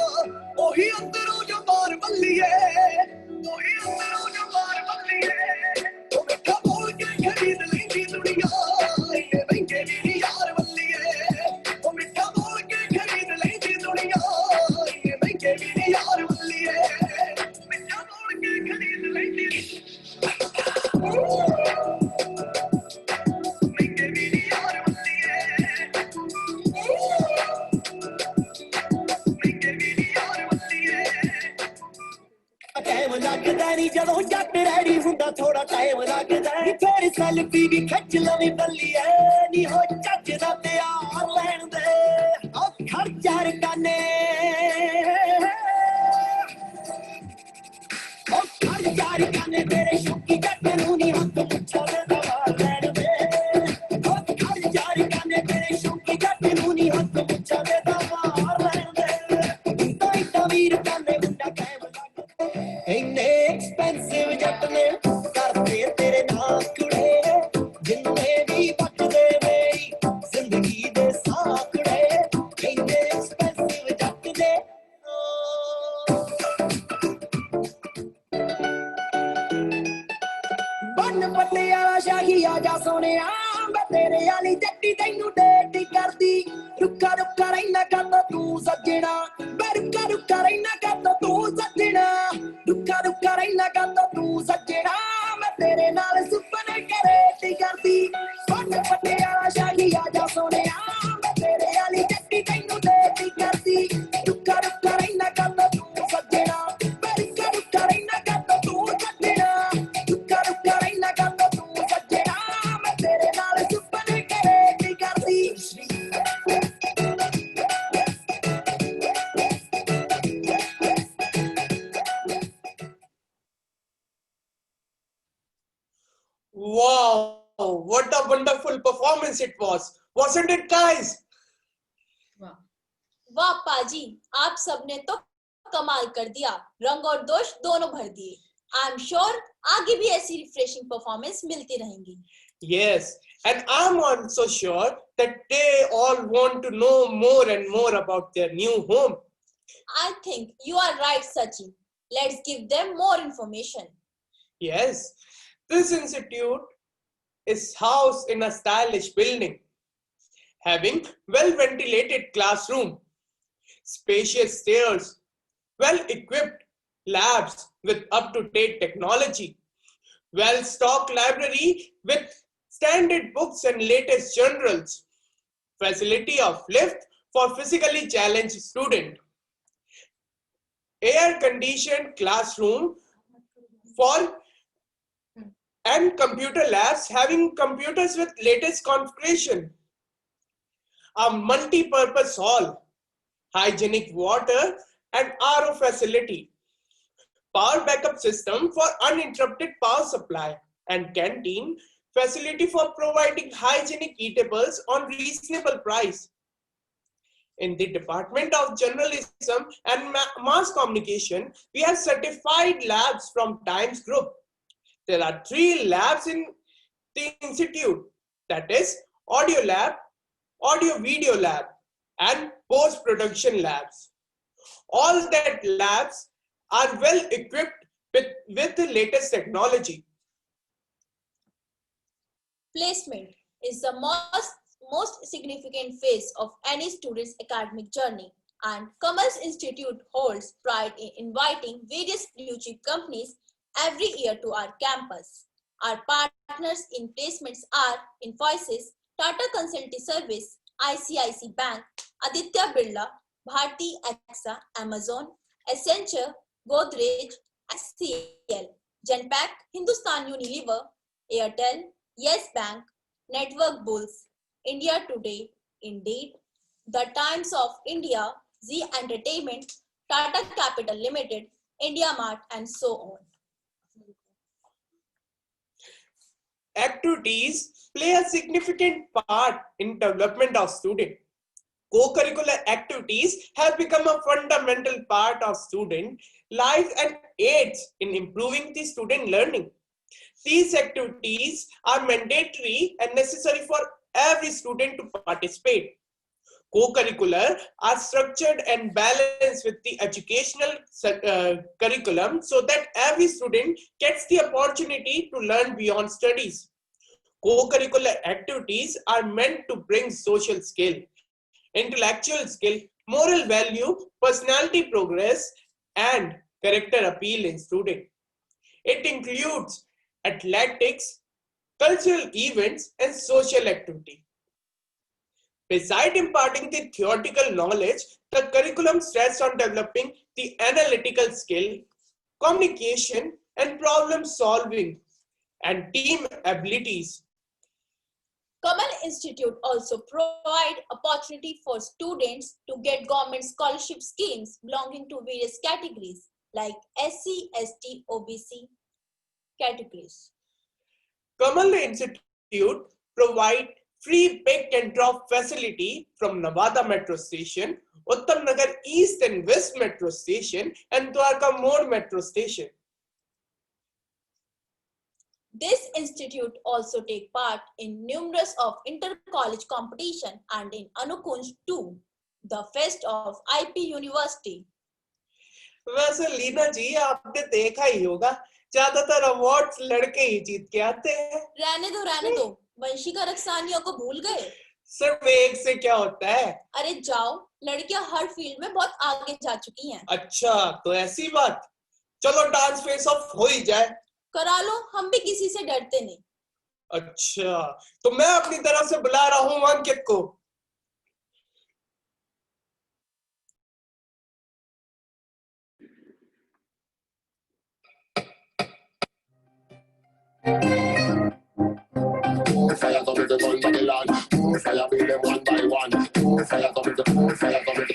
ਉਹੀ ਅੰਦਰੋਂ ਜੋ ਬਾਹਰ ਬੱਲੀਏ ਉਹੀ ਅੰਦਰੋਂ ਜੋ ਬਾਹਰ ਬੱਲੀਏ ਉਹ ਮਿੱਠਾ ਬੋਲ ਕੇ ਖਰੀਦ ਲੈਂਦੀ ਦੁਨੀਆ ਇੰਨੇ ਮਹਿੰਗੇ ਵੀ ਨੀ ਯਾਰ ਬੱਲੀਏ ਉਹ ਮਿੱਠਾ ਬੋਲ ਕੇ ਖਰੀਦ ਲੈਂਦੀ ਦੁਨੀਆ ਇੰਨੇ ਮਹਿੰਗੇ ਵੀ ਨੀ ਯਾਰ ਬੱਲੀਏ ਮਿੱਠਾ ਬੋਲ ਕੇ ਖਰੀਦ ਲੈਂਦੀ ਟਾਈਮ ਲੱਗਦਾ ਨੀ ਜਦੋਂ ਜੱਟ ਰੈਡੀ ਹੁੰਦਾ ਥੋੜਾ ਟਾਈਮ ਲੱਗਦਾ ਨੀ ਫੇਰ ਸੈਲਫੀ ਵੀ ਖਿੱਚ ਲਵੇਂ ਬੱਲੀਏ ਨੀ ਹੋ ਚੱਜ ਦਾ ਤਿਆਰ ਲੈਣ ਦੇ ਉਹ ਖਰਚਾ ਰਕਾਨੇ ਉਹ ਖਰਚਾ ਰਕਾਨੇ ਤੇਰੇ ਸ਼ੌਕੀ ਜੱਟ ਨੂੰ ਨੀ ਹੱਥ ਪੁੱਛਾ ਦੇ ਦਵਾ ਲੈਣ ਦੇ ਉਹ ਖਰਚਾ ਰਕਾਨੇ ਤੇਰੇ ਸ਼ੌਕੀ ਜੱਟ ਨੂੰ ਨੀ ਹੱਥ ਪੁੱਛਾ ਦੇ ਦਵਾ ਲੈਣ ਦੇ ਤਾਂ ਵੀਰ ਕਾਨੇ ਮੁੰਡਾ ਟਾਈਮ ਇੰਨੇ ਐਕਸਪੈਂਸਿਵ ਜੱਟ ਨੇ ਕਰਦੇ ਤੇਰੇ ਨਾਲ ਕੁੜੇ ਜਿੰਨੇ ਵੀ ਬਚਦੇ ਮੇਰੀ ਜ਼ਿੰਦਗੀ ਦੇ ਸਾਹ ਕੁੜੇ ਇੰਨੇ ਐਕਸਪੈਂਸਿਵ ਜੱਟ ਨੇ ਬੰਨ ਪੱਟਿਆ ਸ਼ਾਹੀ ਆ ਜਾ ਸੋਹਣਿਆ ਮੈਂ ਤੇਰੇ ਵਾਲੀ ਜੱਟੀ ਤੈਨੂੰ ਡੇਟ ਕਰਦੀ ਰੁੱਕਾ ਰੁੱਕਾ ਰਹਿਣਾ ਕਰਦਾ ਤੂੰ ਸੱਜਣਾ ਮੈਂ ਰੁੱਕਾ ਰੁੱਕਾ ਰਹਿਣਾ ਕਰਦਾ ਤੂੰ ਸੱਜਣਾ ਰੁੱਕਾ ਰੁੱਕਾ ਰਹਿਣਾ ਕਰਦਾ ਤੂੰ ਸੱਜਣਾ ਮੈਂ ਤੇਰੇ ਨਾਲ ਸੁਪਨੇ ਕਰੇਟੀ ਕਰਦੀ ਬੰਨ ਪੱਟਿਆ ਸ਼ਾਹੀ ਆ ਜਾ ਸੋਹਣਿਆ ਮੈਂ ਤੇਰੇ ਵਾਲੀ ਜੱਟੀ ਤੈਨੂੰ ਡੇਟ ਕਰਦੀ ਰੁੱਕਾ ਰੁੱਕਾ ਰਹਿਣਾ ਕਰਦਾ ਤੂੰ ਸੱਜਣਾ ਮੈਂ ਰੁੱਕਾ ਰੁੱਕਾ ਰਹਿਣਾ ਕਰਦਾ ਤੂੰ ਸੱਜਣਾ ਰੁੱਕਾ ਰੁੱਕਾ ਰਹਿਣਾ ਕਰਦਾ ਤੂੰ ਸੱਜਣਾ ਮੈਂ ਤੇਰੇ ਨਾਲ ਸੁਪਨੇ ਕਰੇਟੀ ਕਰਦੀ Wow, what a wonderful performance it was. Wasn't it, guys? वाह पाजी, आप सबने तो कमाल कर दिया, रंग और दोष दोनों भर दिए। आई एम श्योर आगे भी ऐसी रिफ्रेशिंग परफॉर्मेंस मिलती रहेंगी। Yes, and I'm also sure that they all want to know more and more about their new home. I think you are right, Sachin. Let's give them more information. Yes, this institute is housed in a stylish building, having well-ventilated classroom, spacious stairs, well-equipped labs with up-to-date technology, well-stocked library with standard books and latest journals, facility of lift for physically challenged students, air-conditioned classroom for and computer labs having computers with latest configuration, a multi-purpose hall, hygienic water and RO facility, power backup system for uninterrupted power supply, and canteen facility for providing hygienic eatables on reasonable price. In the Department of Journalism and Mass Communication, we have certified labs from Times Group. There are 3 labs in the institute, that is audio lab, audio video lab, and post-production labs. All that labs are well equipped with the latest technology. Placement is the most significant phase of any student's academic journey, and Kamal's Institute holds pride in inviting various blue chip companies every year to our campus. Our partners in placements are Infosys, Tata Consultancy Service, ICICI Bank, Aditya Birla, Bharti AXA, Amazon, Accenture, Godrej, HCL, Genpact, Hindustan Unilever, Airtel, Yes Bank, Network Bulls, India Today, Indeed, The Times of India, Z Entertainment, Tata Capital Limited, India Mart, and so on. Activities play a significant part in development of student. Co-curricular activities have become a fundamental part of student life and aids in improving the student learning. These activities are mandatory and necessary for every student to participate. Co-curricular are structured and balanced with the educational curriculum so that every student gets the opportunity to learn beyond studies. Co-curricular activities are meant to bring social skill, intellectual skill, moral value, personality progress, and character appeal in students. It includes athletics, cultural events, and social activity. Besides imparting the theoretical knowledge, the curriculum stresses on developing the analytical skill, communication, and problem solving, and team abilities. Kamal Institute also provide opportunity for students to get government scholarship schemes belonging to various categories like SC, ST, OBC categories. Kamal Institute provide free pick and drop facility from Nevada Metro Station, Uttam Nagar East and West Metro Station, and Dwarka Mode Metro Station. This institute also take part in numerous of inter-college competition and in Anukunj too, the fest of IP University. वैसे लीना जी आपने देखा ही होगा ज्यादातर awards लड़के ही जीत के आते हैं। रहने दो वंशिका रक्सानियों को भूल गए। सिर्फ एक से क्या होता है? अरे जाओ, लड़कियां हर फील्ड में बहुत आगे जा चुकी हैं। अच्छा तो ऐसी बात, चलो डांस फेस ऑफ हो ही जाए। करा लो, हम भी किसी से डरते नहीं। अच्छा तो मैं अपनी तरफ से बुला रहा हूँ अंकित को। Fire come with the gun Babylon. Fire beat them one by one. Fire come with the fire come with the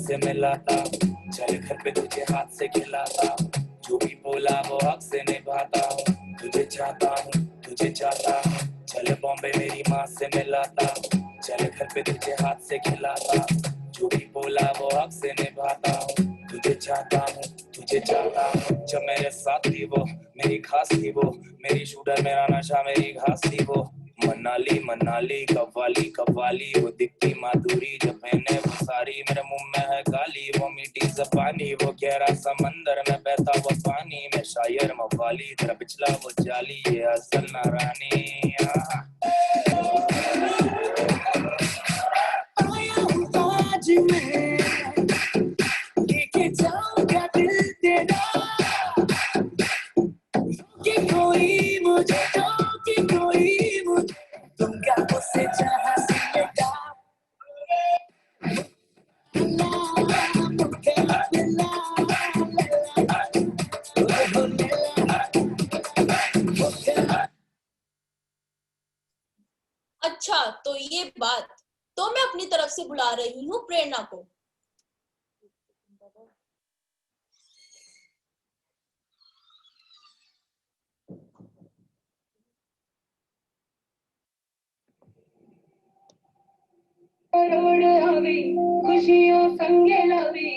से मिलाता, चल घर पे तुझे हाथ से खिलाता, जो भी बोला वो हक से निभाता हूँ, तुझे चाहता हूँ, चल बॉम्बे मेरी माँ से मिलाता, चल घर पे तुझे हाथ से खिलाता, जो भी बोला वो हक से निभाता हूँ, तुझे चाहता हूँ, जब मेरे साथ थी वो, मेरी खास थी वो, मेरी शूटर मेरा नशा मेरी घास थी वो, मनाली मनाली कव्वाली कव्वाली, वो दिखती माधुरी जब मैंने वो सारी, मेरे मुंह में है गाली, वो मीठी ज़बानी, वो गहरा समंदर में बहता वो पानी, मैं शायर मवाली, तेरा पिछला वो जाली, ये असल नारानी। आया हूँ आज मैं, लेके जाऊंगा दिल तेरा, कि कोई मुझे दूंगा उससे जहाँ से बेटा। अच्छा तो ये बात, तो मैं अपनी तरफ से बुला रही हूँ प्रेरणा को। खुशियों संगे लवी,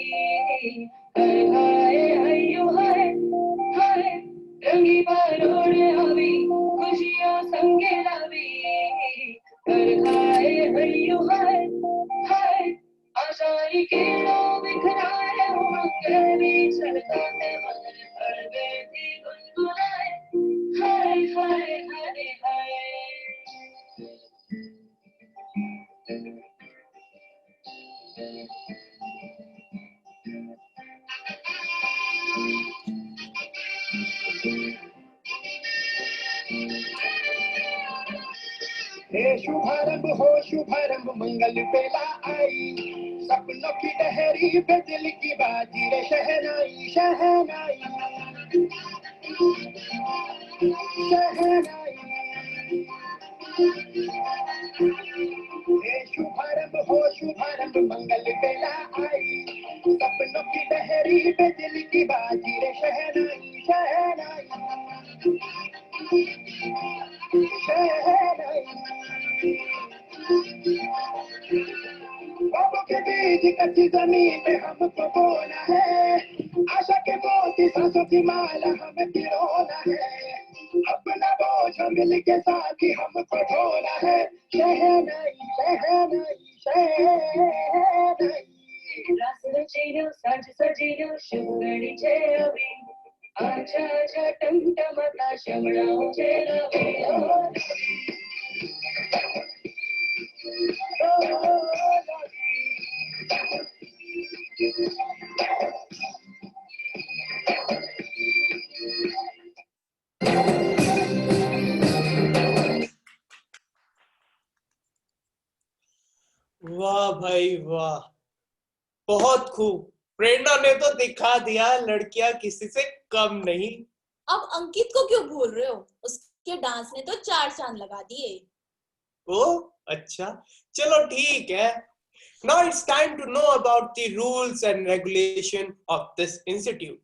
हाय हयो हाय हाय, रंगी परोड़ हवी, खुशियों संगे लवी, हाय हयो हाय हाय, आशारी केलों बिखराए उमंग भी चलता है मन, हर बेटी गुनगुनाए, हाय हाय हाय हाय। हे शुभारंभ हो शुभारंभ मंगल बेला आई, सपनों की लहरी पे दिल की बाजी रे शहनाई शहनाई शहनाई शुभारंभ मंगल बेला आई सपनों की लहरी पे दिल की बाजी रे शहनाई शहनाई शहनाई ख्वाबों के बीच कच्ची जमीन पे हमको बोना है आशा के मोती सांसों की माला हमें पिरोना है अपना बोझ मिल के साथ ही हमको ढोना है शहनाई शहनाई शहनाई रास रचेलो साज सजेलो शुभगणी છે હવે આછા આછા ટમટમતા શમણાઓ છે લવેલો वाह भाई वाह, बहुत खूब। प्रेरणा ने तो दिखा दिया लड़कियां किसी से कम नहीं। अब अंकित को क्यों भूल रहे हो? उसके डांस ने तो 4 चांद लगा दिए। ओ अच्छा, चलो ठीक है। Now it's time to know about the rules and regulation of this institute.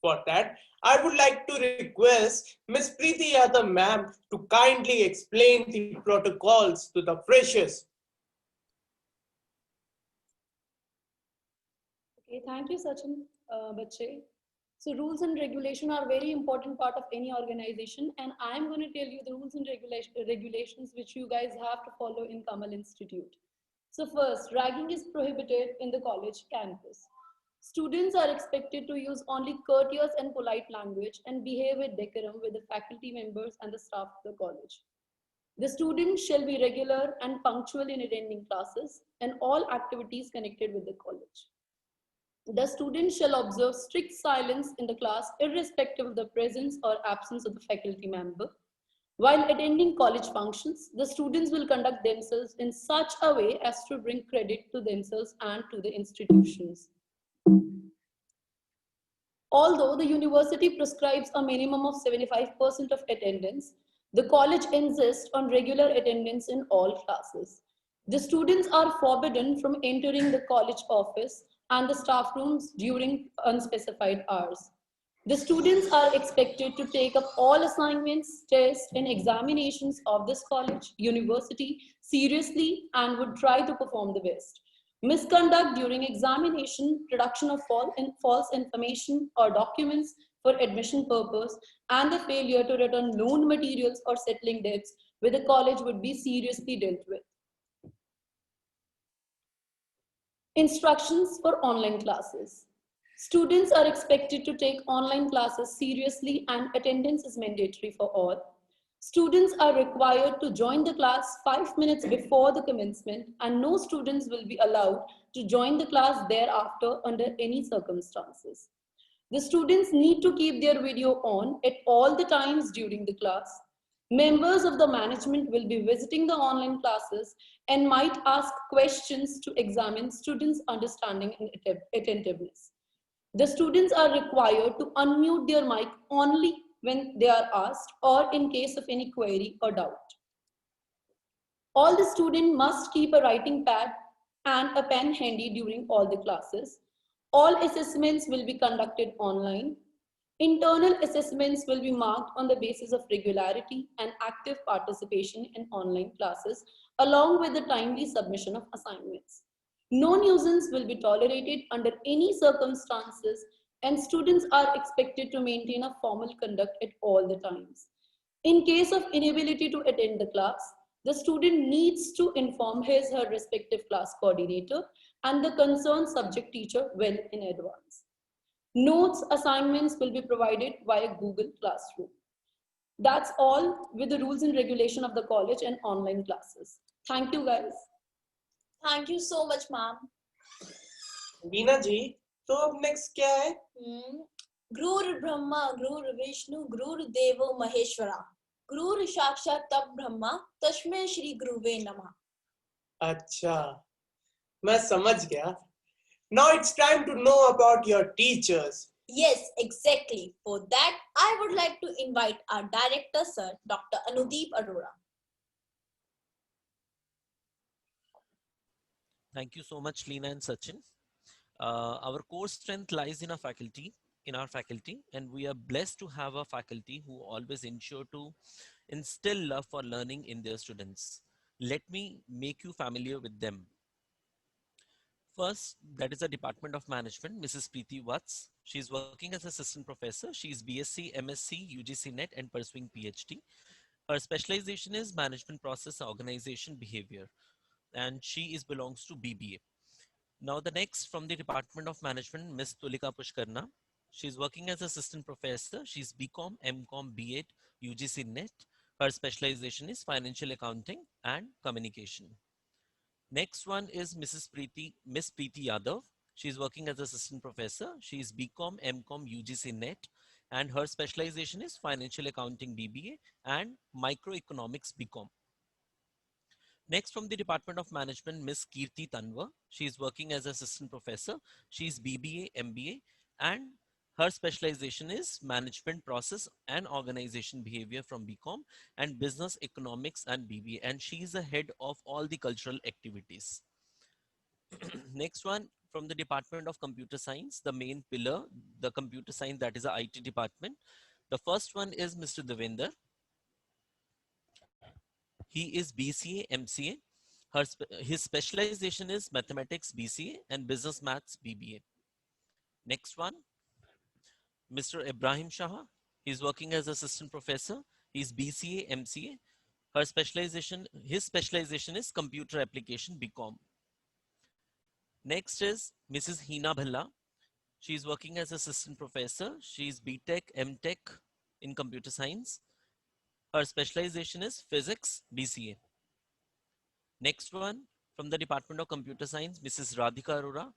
For that, I would like to request Miss Preeti Yadav ma'am to kindly explain the protocols to the freshers. Okay, thank you, Sachin. Bache. So rules and regulation are very important part of any organization, and I am going to tell you the rules and regulations which you guys have to follow in Kamal Institute. So first, ragging is prohibited in the college campus. Students are expected to use only courteous and polite language and behave with decorum with the faculty members and the staff of the college. The students shall be regular and punctual in attending classes and all activities connected with the college. The students shall observe strict silence in the class irrespective of the presence or absence of the faculty member. While attending college functions, the students will conduct themselves in such a way as to bring credit to themselves and to the institutions. Although the university prescribes a minimum of 75% of attendance, the college insists on regular attendance in all classes. The students are forbidden from entering the college office and the staff rooms during unspecified hours. The students are expected to take up all assignments, tests, and examinations of this college, university seriously and would try to perform the best. Misconduct during examination, production of false information or documents for admission purpose, and the failure to return loan materials or settling debts with the college would be seriously dealt with. Instructions for online classes. Students are expected to take online classes seriously and attendance is mandatory for all. Students are required to join the class 5 minutes before the commencement and no students will be allowed to join the class thereafter under any circumstances. The students need to keep their video on at all the times during the class. Members of the management will be visiting the online classes and might ask questions to examine students' understanding and attentiveness. The students are required to unmute their mic only when they are asked or in case of any query or doubt. All the students must keep a writing pad and a pen handy during all the classes. All assessments will be conducted online. Internal assessments will be marked on the basis of regularity and active participation in online classes, along with the timely submission of assignments. No nuisance will be tolerated under any circumstances, and students are expected to maintain a formal conduct at all the times. In case of inability to attend the class, the student needs to inform his or her respective class coordinator and the concerned subject teacher well in advance. Notes, assignments will be provided via Google Classroom. That's all with the rules and regulation of the college and online classes. Thank you, guys. Thank you so much, ma'am. बीना जी, तो अब next क्या है? गुरुर् ब्रह्मा, गुरुर् विष्णु, गुरुर् देवो महेश्वरा, गुरुर् साक्षात् ब्रह्मा, तस्मै श्री गुरुवे नमः। अच्छा, मैं समझ गया. Now it's time to know about your teachers. Yes, exactly. For that, I would like to invite our director, Sir Dr. Anudeep Arora. Thank you so much, Leena and Sachin. Our core strength lies in our faculty, and we are blessed to have a faculty who always ensure to instill love for learning in their students. Let me make you familiar with them. First, that is the Department of Management, Mrs. Preeti Watts. She is working as assistant professor. She is BSc, MSc, UGC NET, and pursuing PhD. Her specialization is management process organization behavior, and she is belongs to BBA. Now the next from the Department of Management, Ms. Tulika Pushkarna. She's working as assistant professor. She's BCom, MCom, B.Ed, UGC NET. Her specialization is financial accounting and communication. Next one is Miss Preeti Yadav. She's working as assistant professor. She's BCom, MCom, UGC NET, and her specialization is financial accounting BBA and microeconomics BCom. Next from the Department of Management, Miss Kirti Tanwa. She is working as assistant professor. She is BBA, MBA, and her specialization is management process and organization behavior from BCom and business economics and BBA. And she is the head of all the cultural activities. Next one from the Department of Computer Science, the main pillar, the computer science, that is the IT department. The first one is Mr. Devender. He is BCA, MCA. His specialization is mathematics BCA and business maths BBA. Next one, Mr. Ibrahim Shah. He's working as assistant professor. He's BCA, MCA. His specialization is computer application BCom. Next is Mrs. Hina Bhalla. She's working as assistant professor. She's BTech, MTech in computer science. Her specialization is physics, BCA. Next one from the Department of Computer Science, Mrs. Radhika Arora.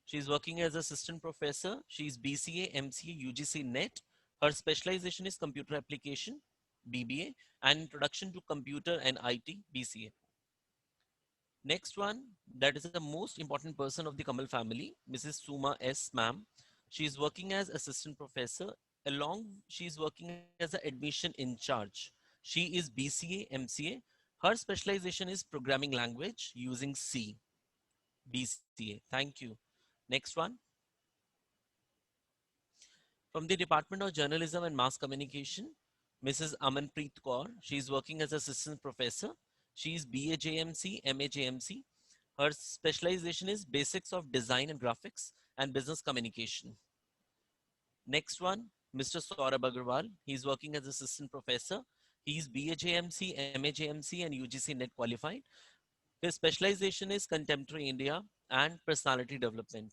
She's working as assistant professor. She's BCA, MCA, UGC NET. Her specialization is computer application, BBA, and introduction to computer and IT, BCA. Next one, that is the most important person of the Kamal family, Mrs. Suma S. Ma'am. She's working as assistant professor. She's working as an admission in charge. She is BCA, MCA. Her specialization is programming language using C, BCA. Thank you. Next one. From the Department of Journalism and Mass Communication, Mrs. Amanpreet Kaur. She's working as assistant professor. She's BA JMC, MA JMC. Her specialization is basics of design and graphics and business communication. Next one, Mr. Saurabh Agarwal. He's working as assistant professor. He's BA JMC, MA JMC, and UGC NET qualified. His specialization is contemporary India and personality development.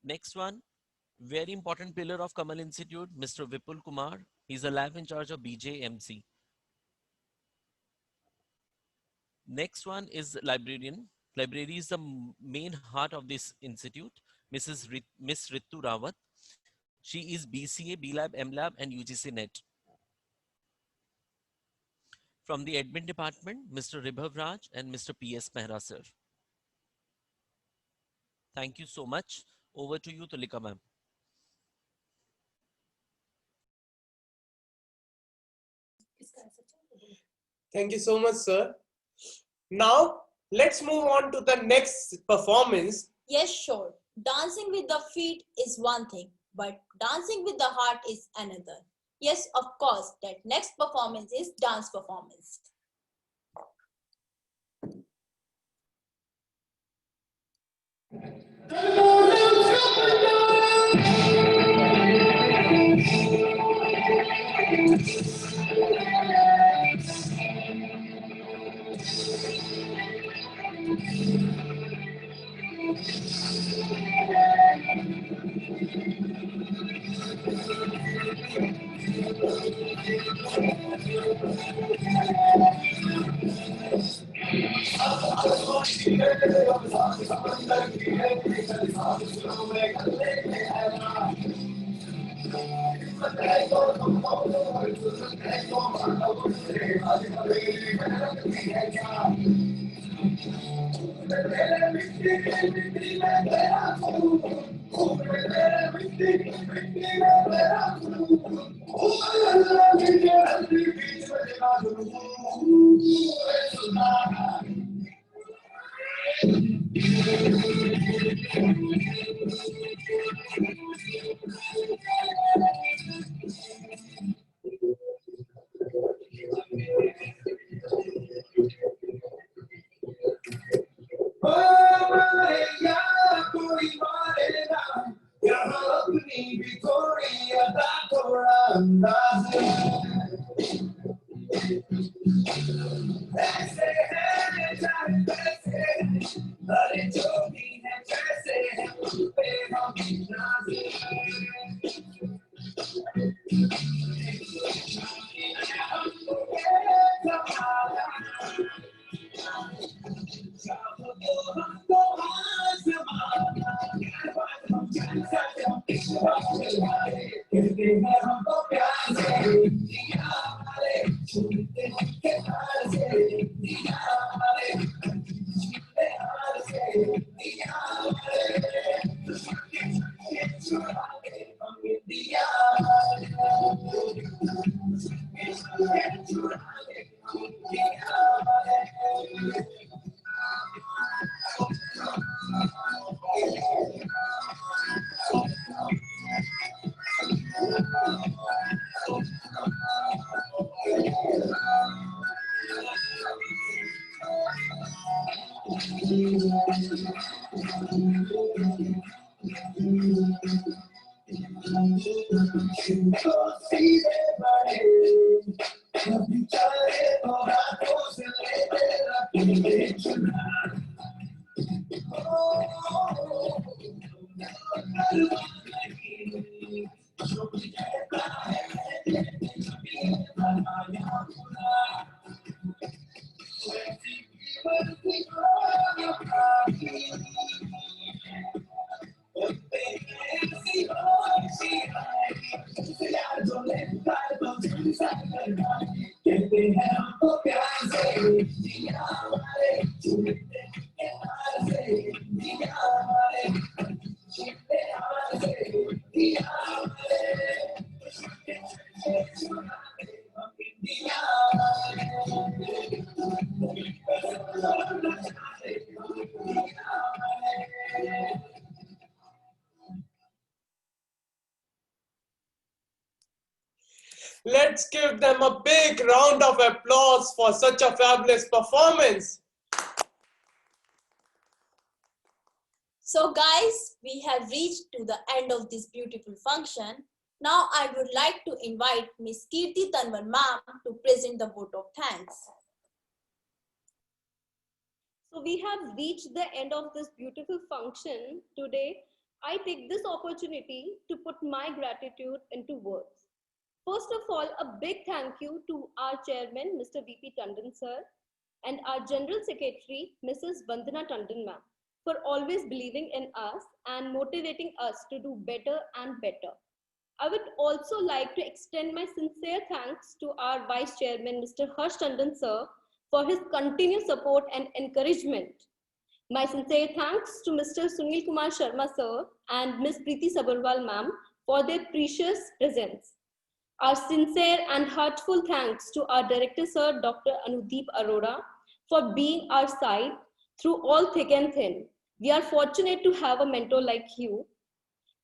Next one, very important pillar of Kamal Institute, Mr. Vipul Kumar. He's a lab in charge of BJMC. Next one is librarian. Library is the main heart of this institute, Miss Ritu Rawat. She is BCA, B-Lab, M-Lab, and UGC NET. From the admin department, Mr. Ribhav Raj and Mr. P.S. Mehra, sir. Thank you so much. Over to you, Tulika ma'am. Thank you so much, sir. Now, let's move on to the next performance. Yes, sure. Dancing with the feet is one thing, but dancing with the heart is another. Yes, of course, that next performance is dance performance. Let's give them a big round of applause for such a fabulous performance. So guys, we have reached to the end of this beautiful function. Now I would like to invite Miss Kirti Tanwar ma'am to present the vote of thanks. So we have reached the end of this beautiful function today. I take this opportunity to put my gratitude into words. First of all, a big thank you to our chairman, Mr. V.P. Tandon sir, and our general secretary, Mrs. Vandana Tandon ma'am, for always believing in us and motivating us to do better and better. I would also like to extend my sincere thanks to our vice chairman, Mr. Harsh Tandon sir, for his continued support and encouragement. My sincere thanks to Mr. Sunil Kumar Sharma sir and Ms. Preeti Sabharwal ma'am for their precious presence. Our sincere and heartful thanks to our director sir, Dr. Anudeep Arora, for being our side through all thick and thin. We are fortunate to have a mentor like you.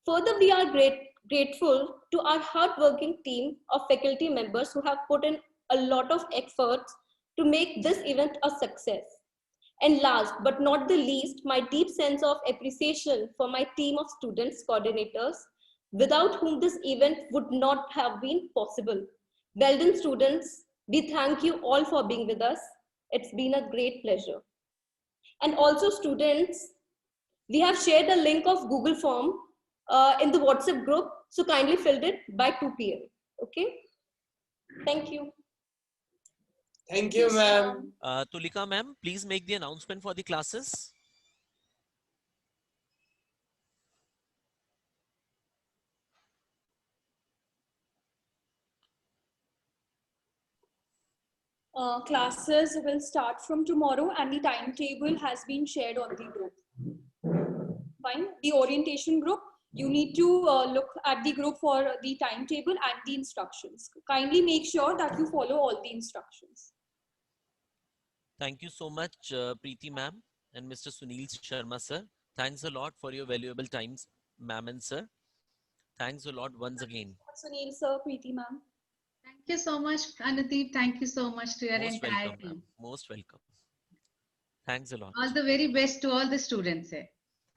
Further, we are grateful to our hardworking team of faculty members who have put in a lot of efforts to make this event a success. And last but not the least, my deep sense of appreciation for my team of students coordinators, without whom this event would not have been possible. Well done, students. We thank you all for being with us. It's been a great pleasure. And also students, we have shared a link of Google form in the WhatsApp group. So kindly fill it by 2 p.m. Okay. Thank you. Thank you, ma'am. Tulika ma'am, please make the announcement for the classes. Classes will start from tomorrow and the timetable has been shared on the group. Fine. The orientation group, you need to look at the group for the timetable and the instructions. Kindly make sure that you follow all the instructions. Thank you so much, Preeti ma'am and Mr. Sunil Sharma sir. Thanks a lot for your valuable times, ma'am and sir. Thanks a lot once again. Sunil sir, Preeti ma'am. Thank you so much, Anudeep. Thank you so much to your Most entire welcome, team. ma'am. Most welcome. Thanks a lot. All the very best to all the students here.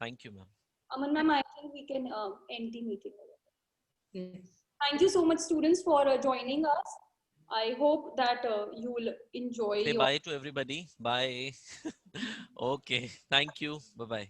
Thank you, ma'am. Aman ma'am, I think we can end the meeting. Yes. Thank you so much, students, for joining us. I hope that you will enjoy Say your bye to everybody. Bye. Okay. Thank you. Bye-bye.